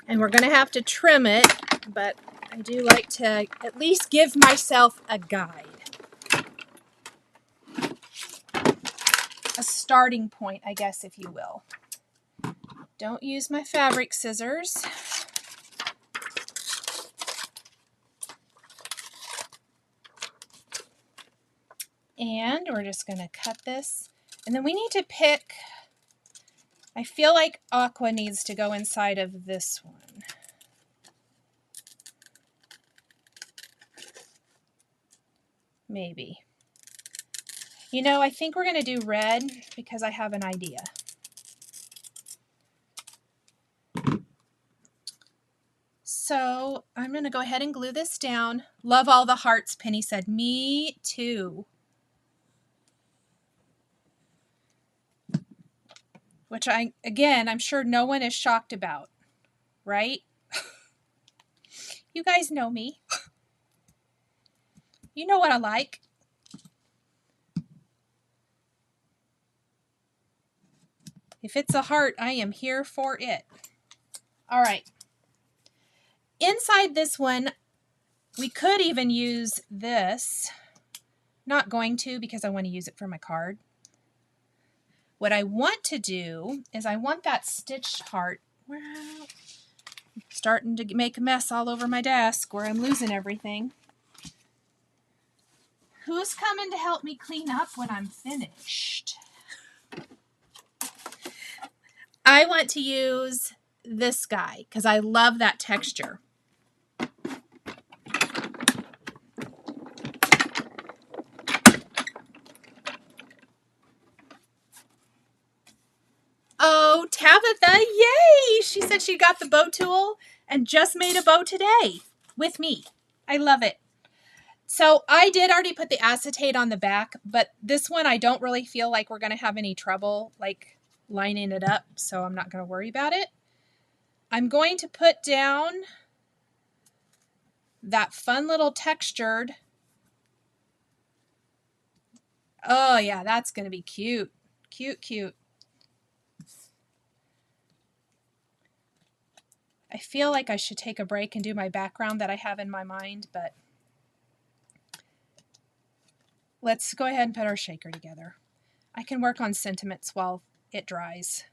Speaker 1: And we're going to have to trim it, but I do like to at least give myself a guide. A starting point, I guess, if you will. Don't use my fabric scissors. And we're just going to cut this. And then we need to pick, I feel like aqua needs to go inside of this one. Maybe. You know, I think we're going to do red because I have an idea. So I'm going to go ahead and glue this down. Love all the hearts, Penny said. Me too. Which I'm sure no one is shocked about, right? You guys know me. You know what I like. If it's a heart, I am here for it. All right. Inside this one, we could even use this. Not going to because I want to use it for my card. What I want to do is I want that stitched heart. Well, I'm starting to make a mess all over my desk where I'm losing everything. Who's coming to help me clean up when I'm finished? I want to use this guy because I love that texture. Oh, Tabitha, yay! She said she got the bow tool and just made a bow today with me. I love it. So I did already put the acetate on the back, but this one I don't really feel like we're going to have any trouble like lining it up, so I'm not going to worry about it. I'm going to put down that fun little textured. Oh yeah, that's going to be cute. Cute, cute. I feel like I should take a break and do my background that I have in my mind, but let's go ahead and put our shaker together. I can work on sentiments while it dries.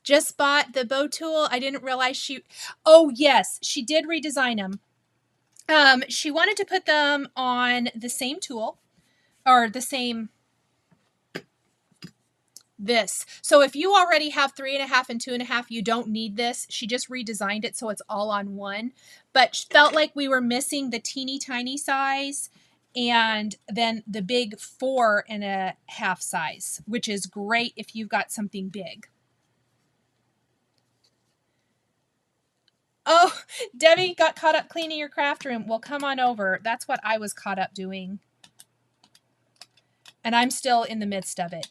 Speaker 1: Just bought the bow tool. I didn't realize she... Oh, yes, she did redesign them. She wanted to put them on the same tool, or the same... this. So if you already have 3.5 and 2.5, you don't need this. She just redesigned it so it's all on one. But felt like we were missing the teeny tiny size and then the big 4.5 size, which is great if you've got something big. Oh, Debbie got caught up cleaning your craft room. Well, come on over. That's what I was caught up doing. And I'm still in the midst of it.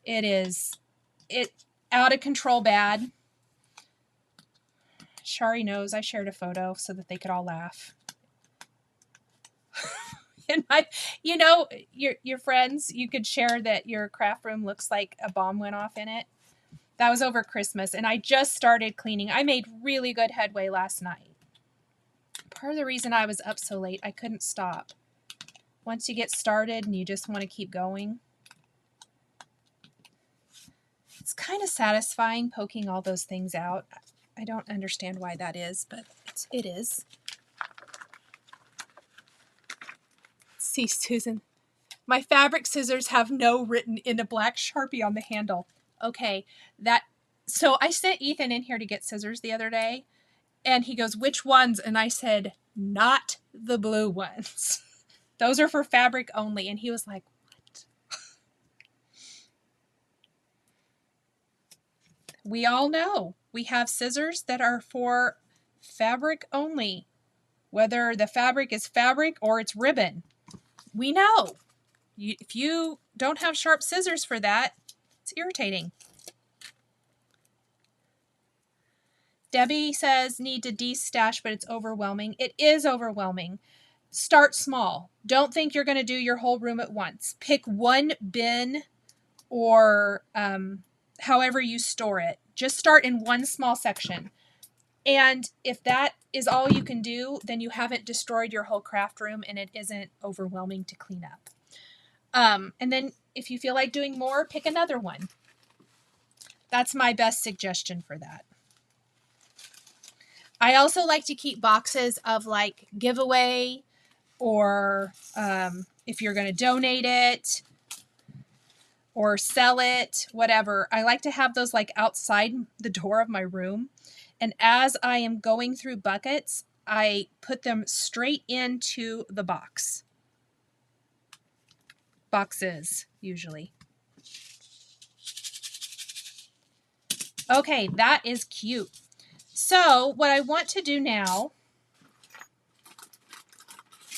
Speaker 1: It out of control bad. Shari knows I shared a photo so that they could all laugh. And your friends, you could share that your craft room looks like a bomb went off in it. That was over Christmas, and I just started cleaning. I made really good headway last night. Part of the reason I was up so late, I couldn't stop. Once you get started and you just want to keep going, it's kind of satisfying poking all those things out. I don't understand why that is, but it is. See, Susan, my fabric scissors have no written in a black Sharpie on the handle. Okay, so I sent Ethan in here to get scissors the other day, and he goes, which ones? And I said, not the blue ones. Those are for fabric only. And he was like, what? We all know we have scissors that are for fabric only, whether the fabric is fabric or it's ribbon. We know. If you don't have sharp scissors for that, it's irritating. Debbie says need to de-stash, but it's overwhelming. It is overwhelming. Start small. Don't think you're going to do your whole room at once. Pick one bin or however you store it. Just start in one small section. And if that is all you can do, then you haven't destroyed your whole craft room and it isn't overwhelming to clean up. And then if you feel like doing more, pick another one. That's my best suggestion for that. I also like to keep boxes of like giveaway or if you're going to donate it or sell it, whatever. I like to have those like outside the door of my room. And as I am going through buckets, I put them straight into the boxes, usually. Okay, that is cute. So what I want to do now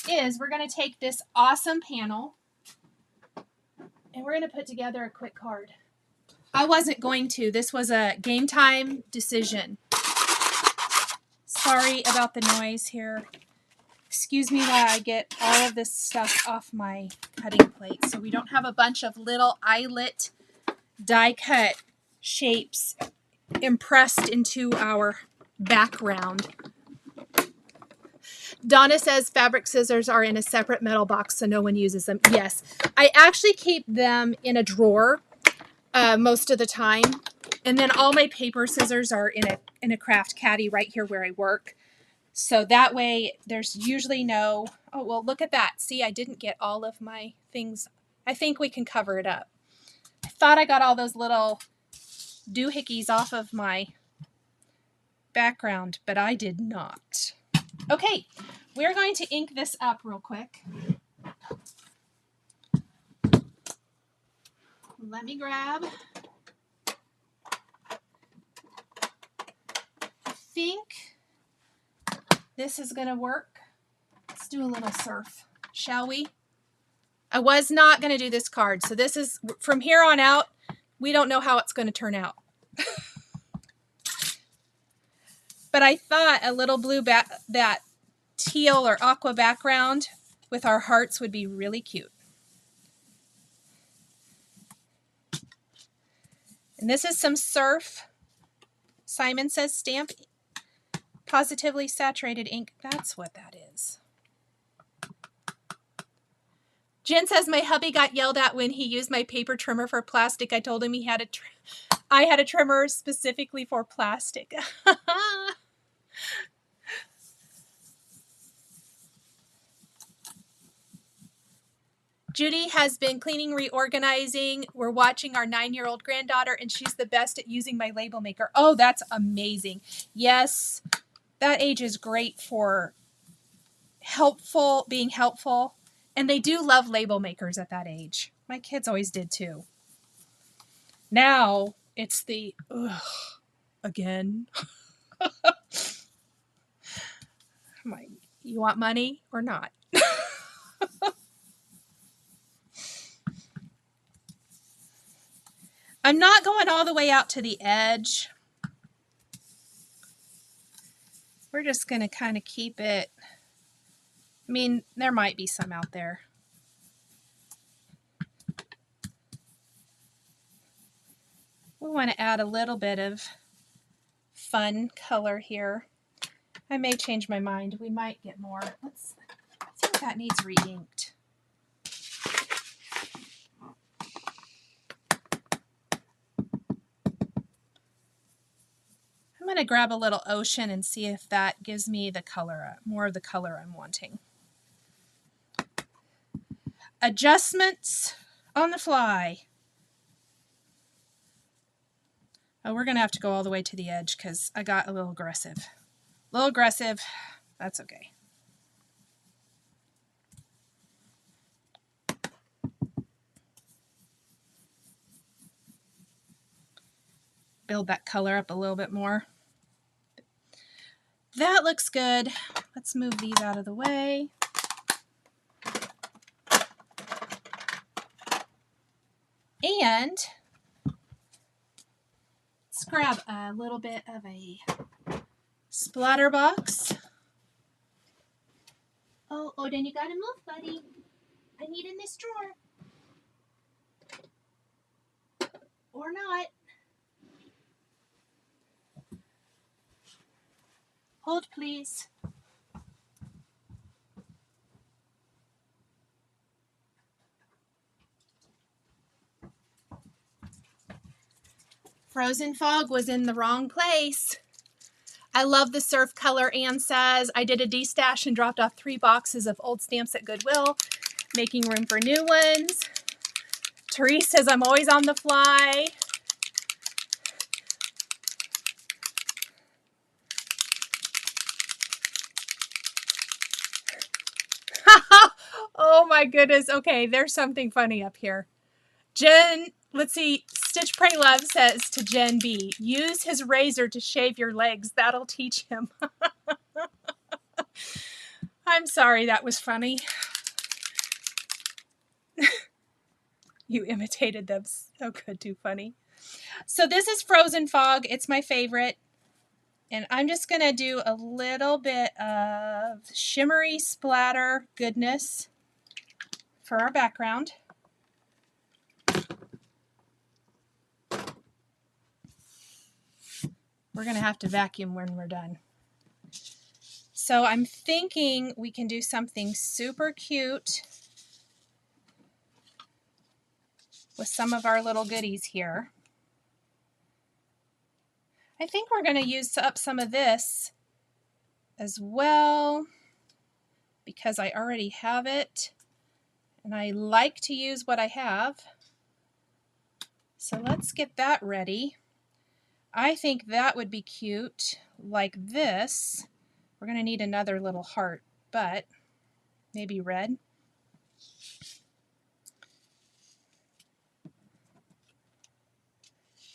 Speaker 1: is we're going to take this awesome panel and we're going to put together a quick card. I wasn't going to. This was a game time decision. Sorry about the noise here. Excuse me while I get all of this stuff off my cutting plate so we don't have a bunch of little eyelet die cut shapes impressed into our background. Donna says fabric scissors are in a separate metal box so no one uses them. Yes, I actually keep them in a drawer most of the time. And then all my paper scissors are in a craft caddy right here where I work. So that way there's usually no, oh, well, look at that. See, I didn't get all of my things. I think we can cover it up. I thought I got all those little doohickeys off of my background, but I did not. Okay, we're going to ink this up real quick. let me grab. I think this is going to work. Let's do a little surf, shall we? I was not going to do this card, so this is, from here on out, we don't know how it's going to turn out. But I thought a little blue, that teal or aqua background with our hearts would be really cute. And this is some surf. Simon says stamp positively saturated ink. That's what that is. Jen says my hubby got yelled at when he used my paper trimmer for plastic. I told him he had I had a trimmer specifically for plastic. Judy has been cleaning, reorganizing. We're watching our 9-year-old granddaughter, and she's the best at using my label maker. Oh, that's amazing. Yes, that age is great for being helpful. And they do love label makers at that age. My kids always did too. Now it's the, ugh, again. I'm like, you want money or not? I'm not going all the way out to the edge. We're just going to kind of keep it. I mean, there might be some out there. We want to add a little bit of fun color here. I may change my mind. We might get more. I think that needs re-inked. I'm going to grab a little ocean and see if that gives me the color, more of the color I'm wanting. Adjustments on the fly. Oh, we're going to have to go all the way to the edge because I got a little aggressive. A little aggressive. That's okay. Build that color up a little bit more. That looks good. Let's move these out of the way. And let's grab a little bit of a splatter box. Oh, Odin, you gotta move, buddy. I need in this drawer. Or not. Hold, please. Frozen Fog was in the wrong place. I love the surf color. Anne says, I did a de-stash and dropped off 3 boxes of old stamps at Goodwill, making room for new ones. Therese says, I'm always on the fly. Oh my goodness. Okay, there's something funny up here. Jen, let's see. Stitch Pray Love says to Jen B, use his razor to shave your legs. That'll teach him. I'm sorry, that was funny. You imitated them so good, too funny. So this is Frozen Fog. It's my favorite. And I'm just going to do a little bit of shimmery splatter goodness for our background. We're going to have to vacuum when we're done. So I'm thinking we can do something super cute with some of our little goodies here. I think we're going to use up some of this as well because I already have it and I like to use what I have. So let's get that ready. I think that would be cute like this. We're going to need another little heart, but maybe red.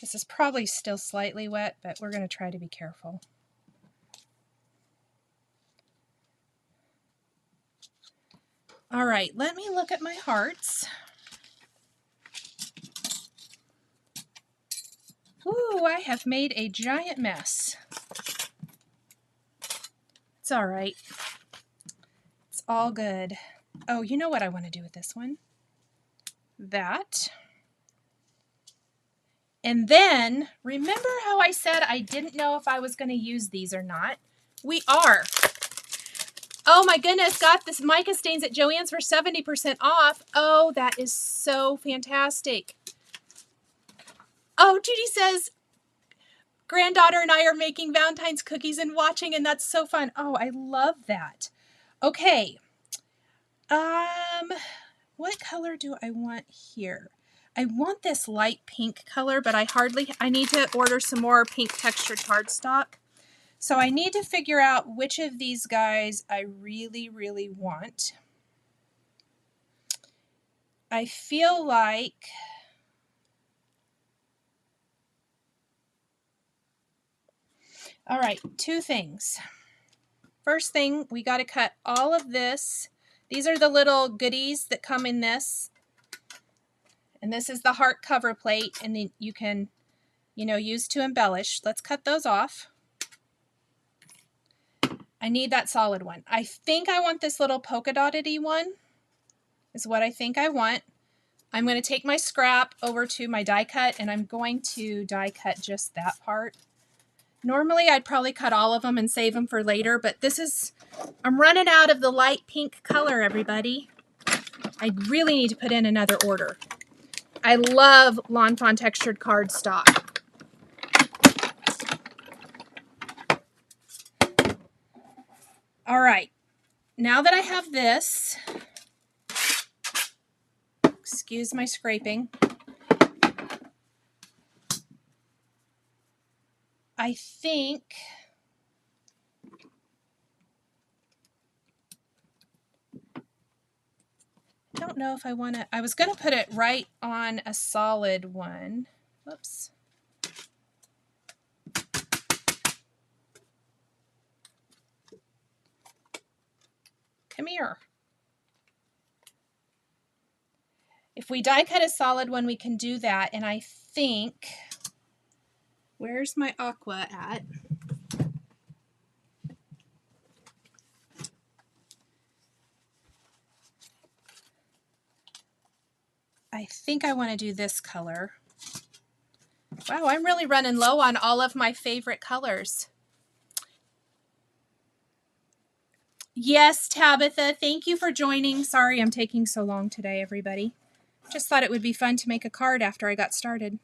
Speaker 1: This is probably still slightly wet, but we're going to try to be careful. All right, let me look at my hearts. Ooh, I have made a giant mess. It's all right. It's all good. Oh, you know what I want to do with this one? That. And then, remember how I said I didn't know if I was going to use these or not? We are. Oh my goodness, got this mica stains at Joann's for 70% off. Oh, that is so fantastic. Oh, Judy says, granddaughter and I are making Valentine's cookies and watching, and that's so fun. Oh, I love that. Okay. What color do I want here? I want this light pink color, but I need to order some more pink textured cardstock. So I need to figure out which of these guys I really, really want. I feel like all right, two things. First thing, we got to cut all of this. These are the little goodies that come in this. And this is the heart cover plate, and then you can, use to embellish. Let's cut those off. I need that solid one. I think I want this little polka dotted-y one is what I think I want. I'm going to take my scrap over to my die cut, and I'm going to die cut just that part. Normally, I'd probably cut all of them and save them for later, but I'm running out of the light pink color, everybody. I really need to put in another order. I love Lawn Fawn textured cardstock. All right, now that I have this, excuse my scraping, I think I don't know if I want to, I was going to put it right on a solid one. Whoops. Come here. If we die cut a solid one, we can do that. And I think, where's my aqua at? I think I want to do this color. Wow, I'm really running low on all of my favorite colors. Yes, Tabitha, thank you for joining. Sorry I'm taking so long today, everybody. Just thought it would be fun to make a card after I got started.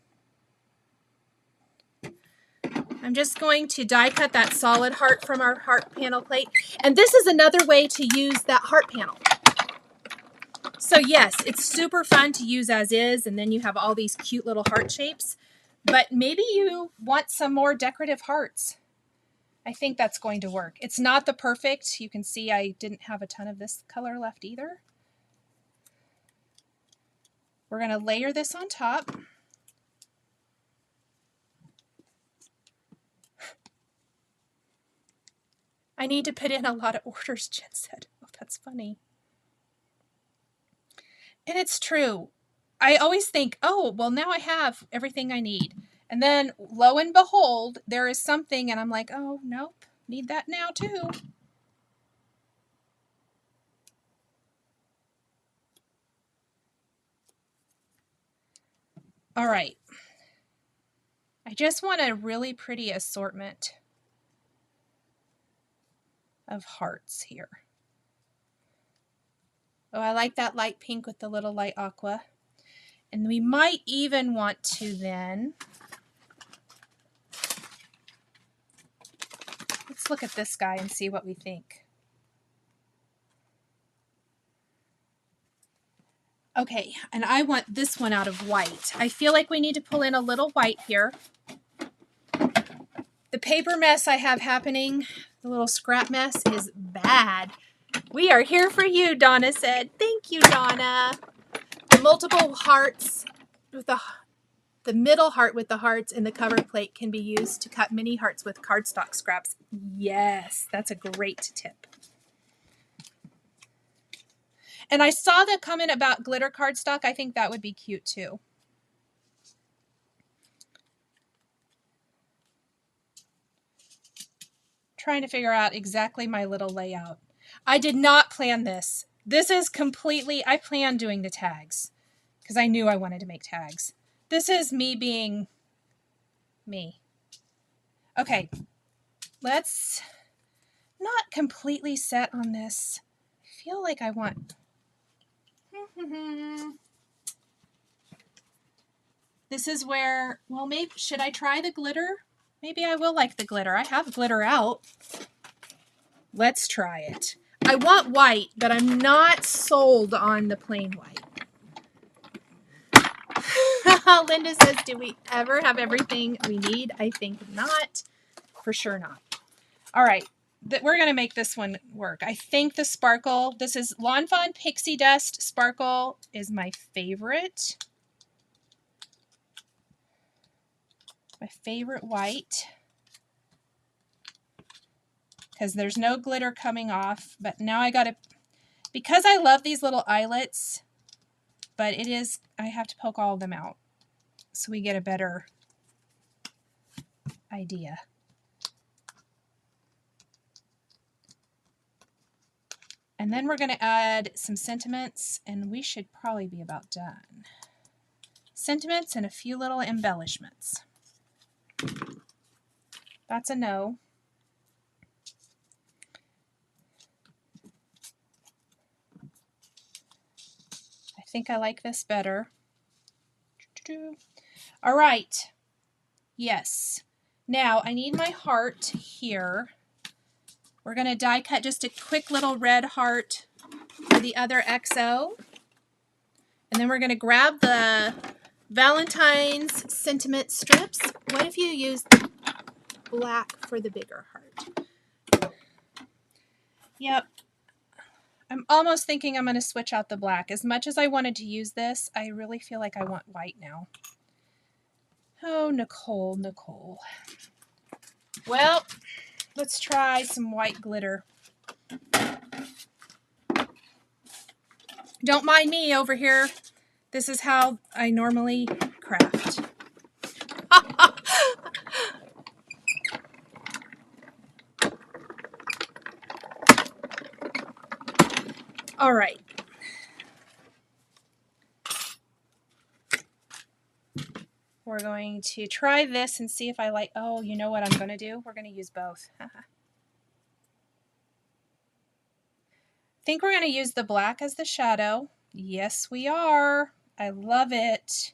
Speaker 1: I'm just going to die cut that solid heart from our heart panel plate. And this is another way to use that heart panel. So yes, it's super fun to use as is, and then you have all these cute little heart shapes. But maybe you want some more decorative hearts. I think that's going to work. It's not the perfect. You can see I didn't have a ton of this color left either. We're going to layer this on top. I need to put in a lot of orders, Jen said. Oh, that's funny. And it's true. I always think, oh, well, now I have everything I need. And then, lo and behold, there is something, and I'm like, oh, nope, need that now too. All right. I just want a really pretty assortment of hearts here. Oh, I like that light pink with the little light aqua. And we might even want to then, let's look at this guy and see what we think. Okay, and I want this one out of white. I feel like we need to pull in a little white here. The paper mess I have happening, the little scrap mess, is bad. We are here for you, Donna said. Thank you, Donna. The multiple hearts with the The middle heart with the hearts and the cover plate can be used to cut mini hearts with cardstock scraps. Yes, that's a great tip. And I saw the comment about glitter cardstock. I think that would be cute too. Trying to figure out exactly my little layout. I did not plan this. This is completely, I planned doing the tags because I knew I wanted to make tags. This is me being me. Okay, let's not completely set on this. I feel like I want... This is where, well, maybe, should I try the glitter? Maybe I will like the glitter. I have glitter out. Let's try it. I want white, but I'm not sold on the plain white. Linda says, do we ever have everything we need? I think not. For sure not. All right. We're going to make this one work. I think the sparkle, this is Lawn Fawn Pixie Dust Sparkle is my favorite. My favorite white. Because there's no glitter coming off. But now I got to, because I love these little eyelets, but it is, I have to poke all of them out so we get a better idea. And then we're going to add some sentiments, and we should probably be about done. Sentiments and a few little embellishments. That's a no. I think I like this better. All right. Yes. Now I need my heart here. We're going to die cut just a quick little red heart for the other XO. And then we're going to grab the Valentine's sentiment strips. What if you use the black for the bigger heart? Yep. I'm almost thinking I'm going to switch out the black. As much as I wanted to use this, I really feel like I want white now. Oh, Nicole, Nicole. Well, let's try some white glitter. Don't mind me over here. This is how I normally craft. All right. We're going to try this and see if I like, oh, you know what I'm going to do? We're going to use both. I think we're going to use the black as the shadow. Yes, we are. I love it.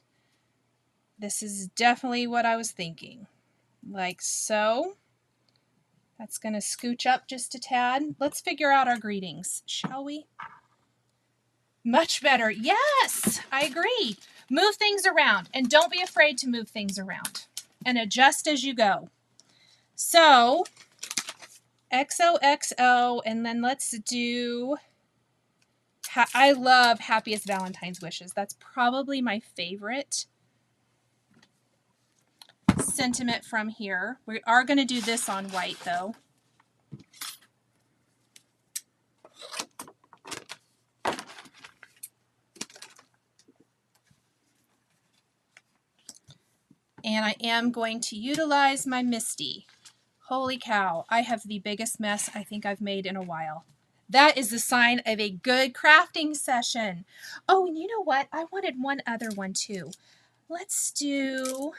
Speaker 1: This is definitely what I was thinking. Like so. That's going to scooch up just a tad. Let's figure out our greetings, shall we? Much better. Yes, I agree. Move things around, and don't be afraid to move things around and adjust as you go. So, XOXO, and then let's do, I love Happiest Valentine's Wishes. That's probably my favorite sentiment from here. We are going to do this on white, though. And I am going to utilize my Misty. Holy cow, I have the biggest mess I think I've made in a while. That is the sign of a good crafting session. Oh, and you know what? I wanted one other one too. Let's do,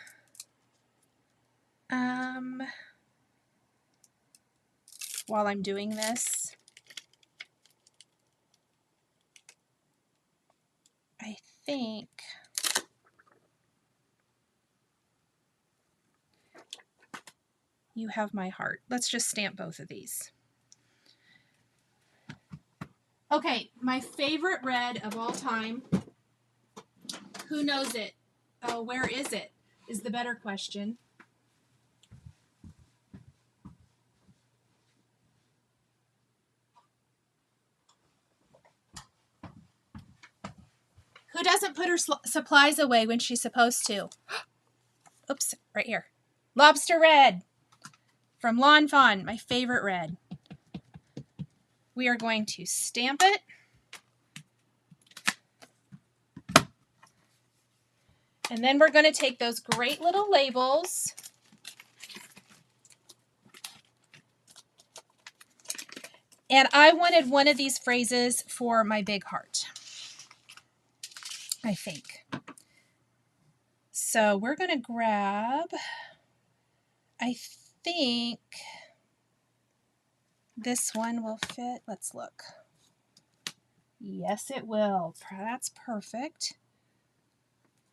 Speaker 1: while I'm doing this, I think you have my heart. Let's just stamp both of these. Okay, my favorite red of all time. Who knows it? Oh, where is it? Is the better question. Who doesn't put her supplies away when she's supposed to? Oops, right here. Lobster red from Lawn Fawn, my favorite red. We are going to stamp it. And then we're going to take those great little labels and I wanted one of these phrases for my big heart, I think. So we're going to grab, I think this one will fit. Let's look. Yes, it will. That's perfect.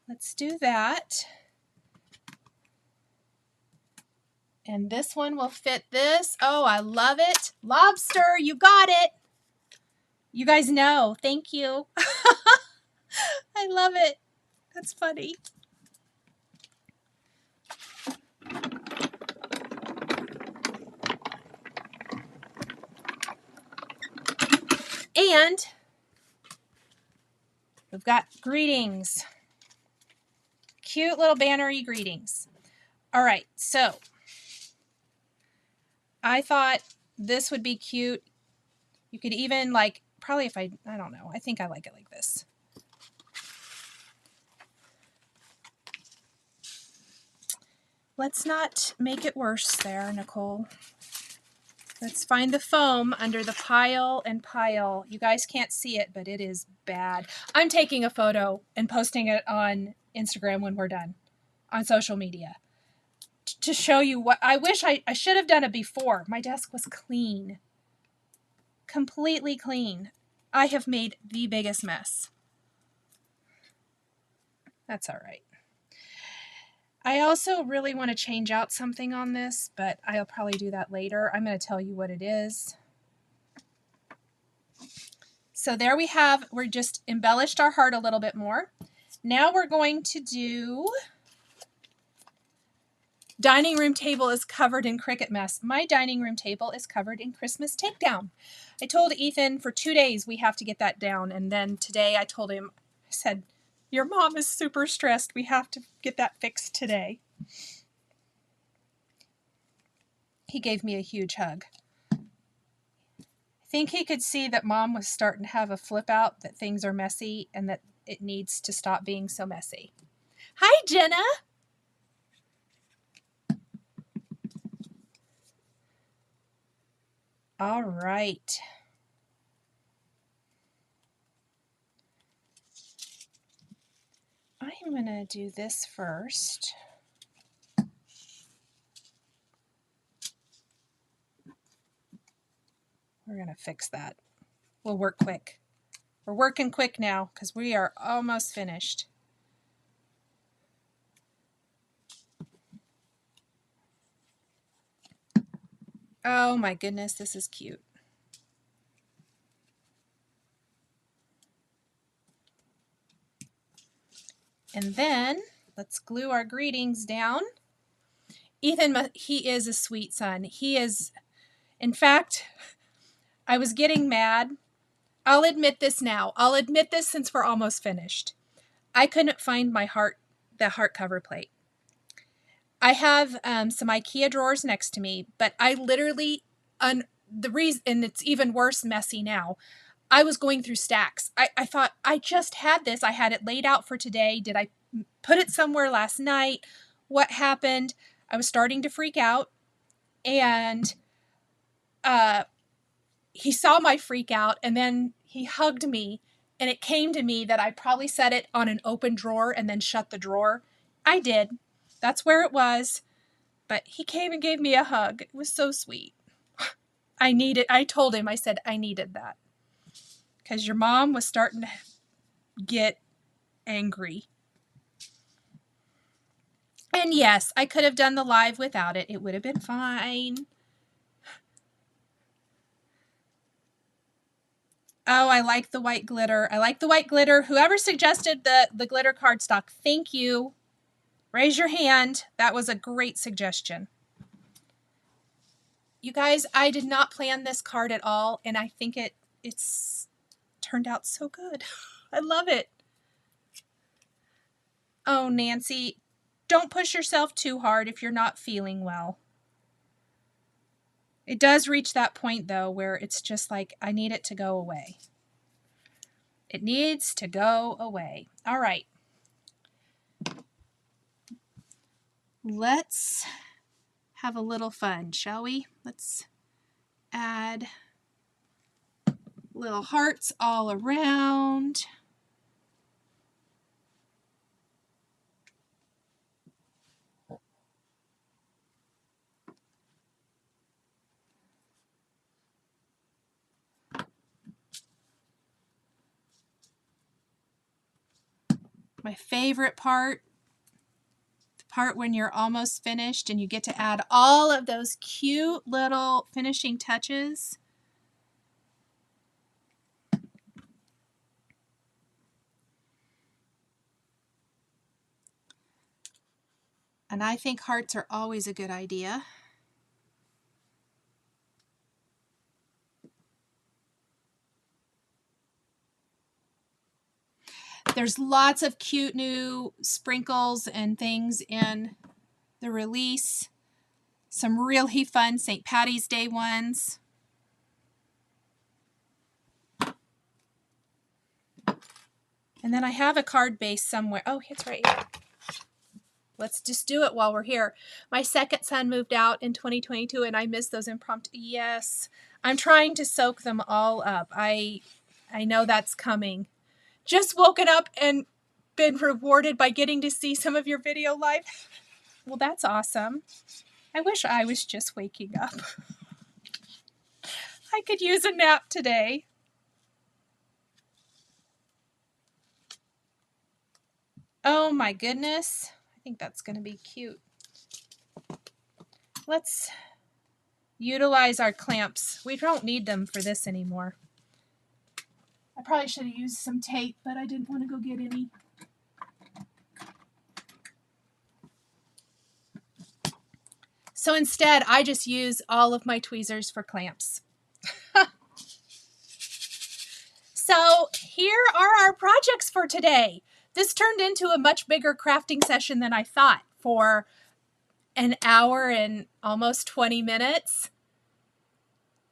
Speaker 1: Let's do that. And this one will fit this. Oh, I love it. Lobster, you got it. You guys know. Thank you. I love it. That's funny. And we've got greetings. Cute little bannery greetings. All right, so I thought this would be cute. You could even like, probably if I don't know. I think I like it like this. Let's not make it worse there, Nicole. Let's find the foam under the pile and pile. You guys can't see it, but it is bad. I'm taking a photo and posting it on Instagram when we're done on social media to show you what I wish I should have done it before. My desk was clean, completely clean. I have made the biggest mess. That's all right. I also really want to change out something on this, but I'll probably do that later. I'm going to tell you what it is. So there we have, we're just embellished our heart a little bit more. Now we're going to do dining room table is covered in cricket mess. My dining room table is covered in Christmas takedown. I told Ethan for 2 days we have to get that down. And then today I told him, I said, your mom is super stressed. We have to get that fixed today. He gave me a huge hug. I think he could see that mom was starting to have a flip out, that things are messy and that it needs to stop being so messy. Hi, Jenna. All right. I'm going to do this first. We're going to fix that. We'll work quick. We're working quick now because we are almost finished. Oh my goodness, this is cute. And then let's glue our greetings down. Ethan, he is a sweet son. He is, in fact, I was getting mad. I'll admit this now. I'll admit this since we're almost finished. I couldn't find my the heart cover plate. I have some IKEA drawers next to me, but I literally, the reason, and it's even worse, messy now, I was going through stacks. I thought, I just had this. I had it laid out for today. Did I put it somewhere last night? What happened? I was starting to freak out. And he saw my freak out, and then he hugged me. And it came to me that I probably set it on an open drawer and then shut the drawer. I did. That's where it was. But he came and gave me a hug. It was so sweet. I told him, I said, I needed that. Because your mom was starting to get angry. And yes, I could have done the live without it. It would have been fine. Oh, I like the white glitter. I like the white glitter. Whoever suggested the glitter cardstock, thank you. Raise your hand. That was a great suggestion. You guys, I did not plan this card at all, and I think it's turned out so good. I love it. Oh, Nancy, Don't push yourself too hard if you're not feeling well. It does reach that point, though, where it's just like, I need it to go away. It needs to go away. All right. Let's have a little fun, shall we? Let's add little hearts all around. My favorite part, the part when you're almost finished and you get to add all of those cute little finishing touches. And I think hearts are always a good idea. There's lots of cute new sprinkles and things in the release. Some really fun St. Patty's Day ones. And then I have a card base somewhere. Oh, it's right here. Let's just do it while we're here. My second son moved out in 2022 and I miss those impromptu. Yes, I'm trying to soak them all up. I know that's coming. Just woken up and been rewarded by getting to see some of your video live. Well, that's awesome. I wish I was just waking up. I could use a nap today. Oh my goodness. I think that's going to be cute. Let's utilize our clamps. We don't need them for this anymore. I probably should have used some tape, but I didn't want to go get any. So instead, I just use all of my tweezers for clamps. So here are our projects for today. This turned into a much bigger crafting session than I thought, for an hour and almost 20 minutes.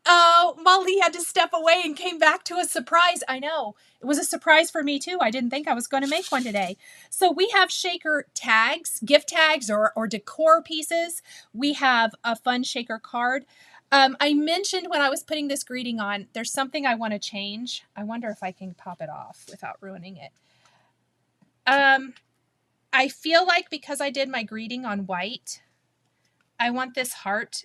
Speaker 1: Oh, Molly had to step away and came back to a surprise. I know. It was a surprise for me too. I didn't think I was going to make one today. So we have shaker tags, gift tags or decor pieces. We have a fun shaker card. I mentioned when I was putting this greeting on, there's something I want to change. I wonder if I can pop it off without ruining it. I feel like because I did my greeting on white, I want this heart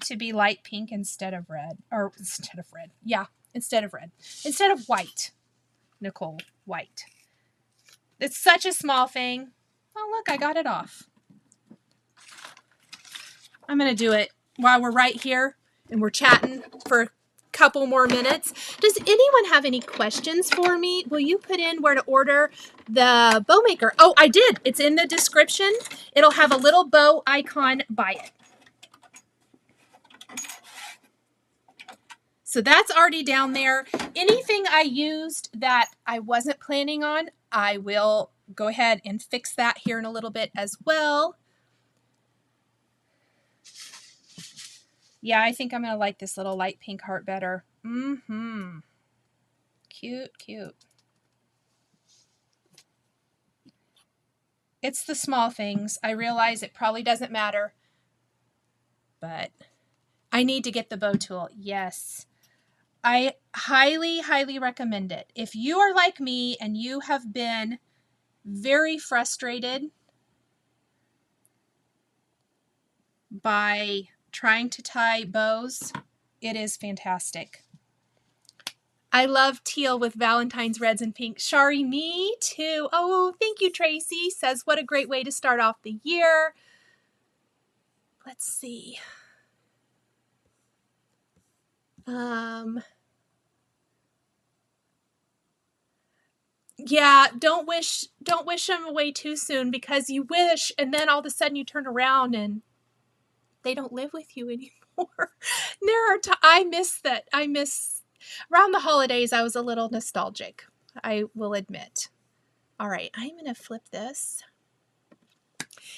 Speaker 1: to be light pink instead of red. Or instead of red. Yeah, instead of red. Instead of white. Nichol, white. It's such a small thing. Oh, look, I got it off. I'm going to do it while we're right here and we're chatting for a couple more minutes. Does anyone have any questions for me? Will you put in where to order the bow maker? Oh, I did. It's in the description. It'll have a little bow icon by it. So that's already down there. Anything I used that I wasn't planning on, I will go ahead and fix that here in a little bit as well. Yeah, I think I'm going to like this little light pink heart better. Cute, cute. It's the small things. I realize it probably doesn't matter, but I need to get the bow tool. Yes. I highly, highly recommend it. If you are like me and you have been very frustrated by trying to tie bows, it is fantastic. I love teal with Valentine's reds and pinks. Shari, me too. Oh, thank you, Tracy. Says, what a great way to start off the year. Let's see. Yeah, don't wish them away too soon, because you wish and then all of a sudden you turn around and they don't live with you anymore. There are I miss that. I miss around the holidays. I was a little nostalgic, I will admit. All right, I'm going to flip this.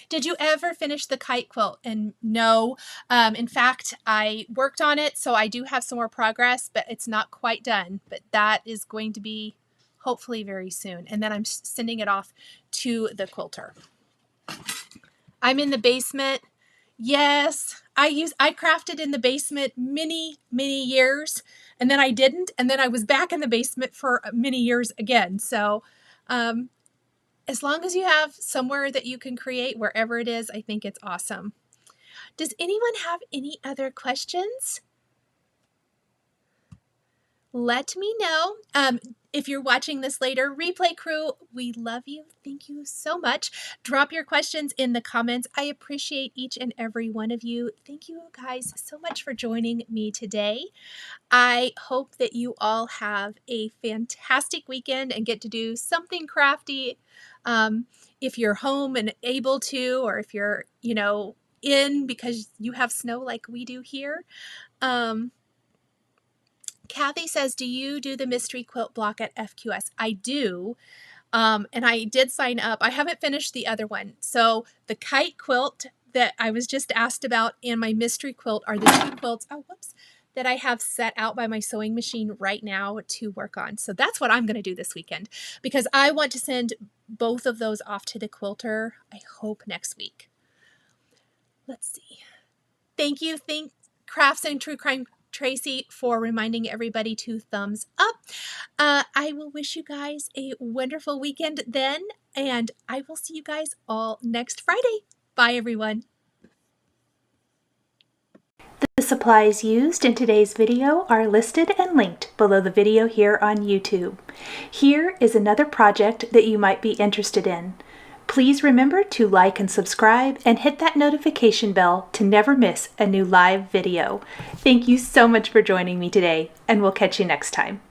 Speaker 1: Did you ever finish the kite quilt? And no, in fact, I worked on it, so I do have some more progress, but it's not quite done. But that is going to be hopefully very soon. And then I'm sending it off to the quilter. I'm in the basement. Yes, I crafted in the basement many years, and then I didn't, and then I was back in the basement for many years again. So as long as you have somewhere that you can create, wherever it is, I think it's awesome. Does anyone have any other questions? Let me know. If you're watching this later, replay crew, we love you. Thank you so much. Drop your questions in the comments. I appreciate each and every one of you. Thank you guys so much for joining me today. I hope that you all have a fantastic weekend and get to do something crafty. If you're home and able to, or if you're, in because you have snow like we do here. Kathy says, do you do the mystery quilt block at FQS? I do. And I did sign up. I haven't finished the other one. So the kite quilt that I was just asked about and my mystery quilt are the two quilts, that I have set out by my sewing machine right now to work on. So that's what I'm going to do this weekend because I want to send both of those off to the quilter, I hope next week. Let's see. Thank you. Thank Crafts and True Crime Tracy for reminding everybody to thumbs up. I will wish you guys a wonderful weekend then, and I will see you guys all next Friday. Bye, everyone.
Speaker 2: The supplies used in today's video are listed and linked below the video here on YouTube. Here is another project that you might be interested in. Please remember to like and subscribe and hit that notification bell to never miss a new live video. Thank you so much for joining me today, and we'll catch you next time.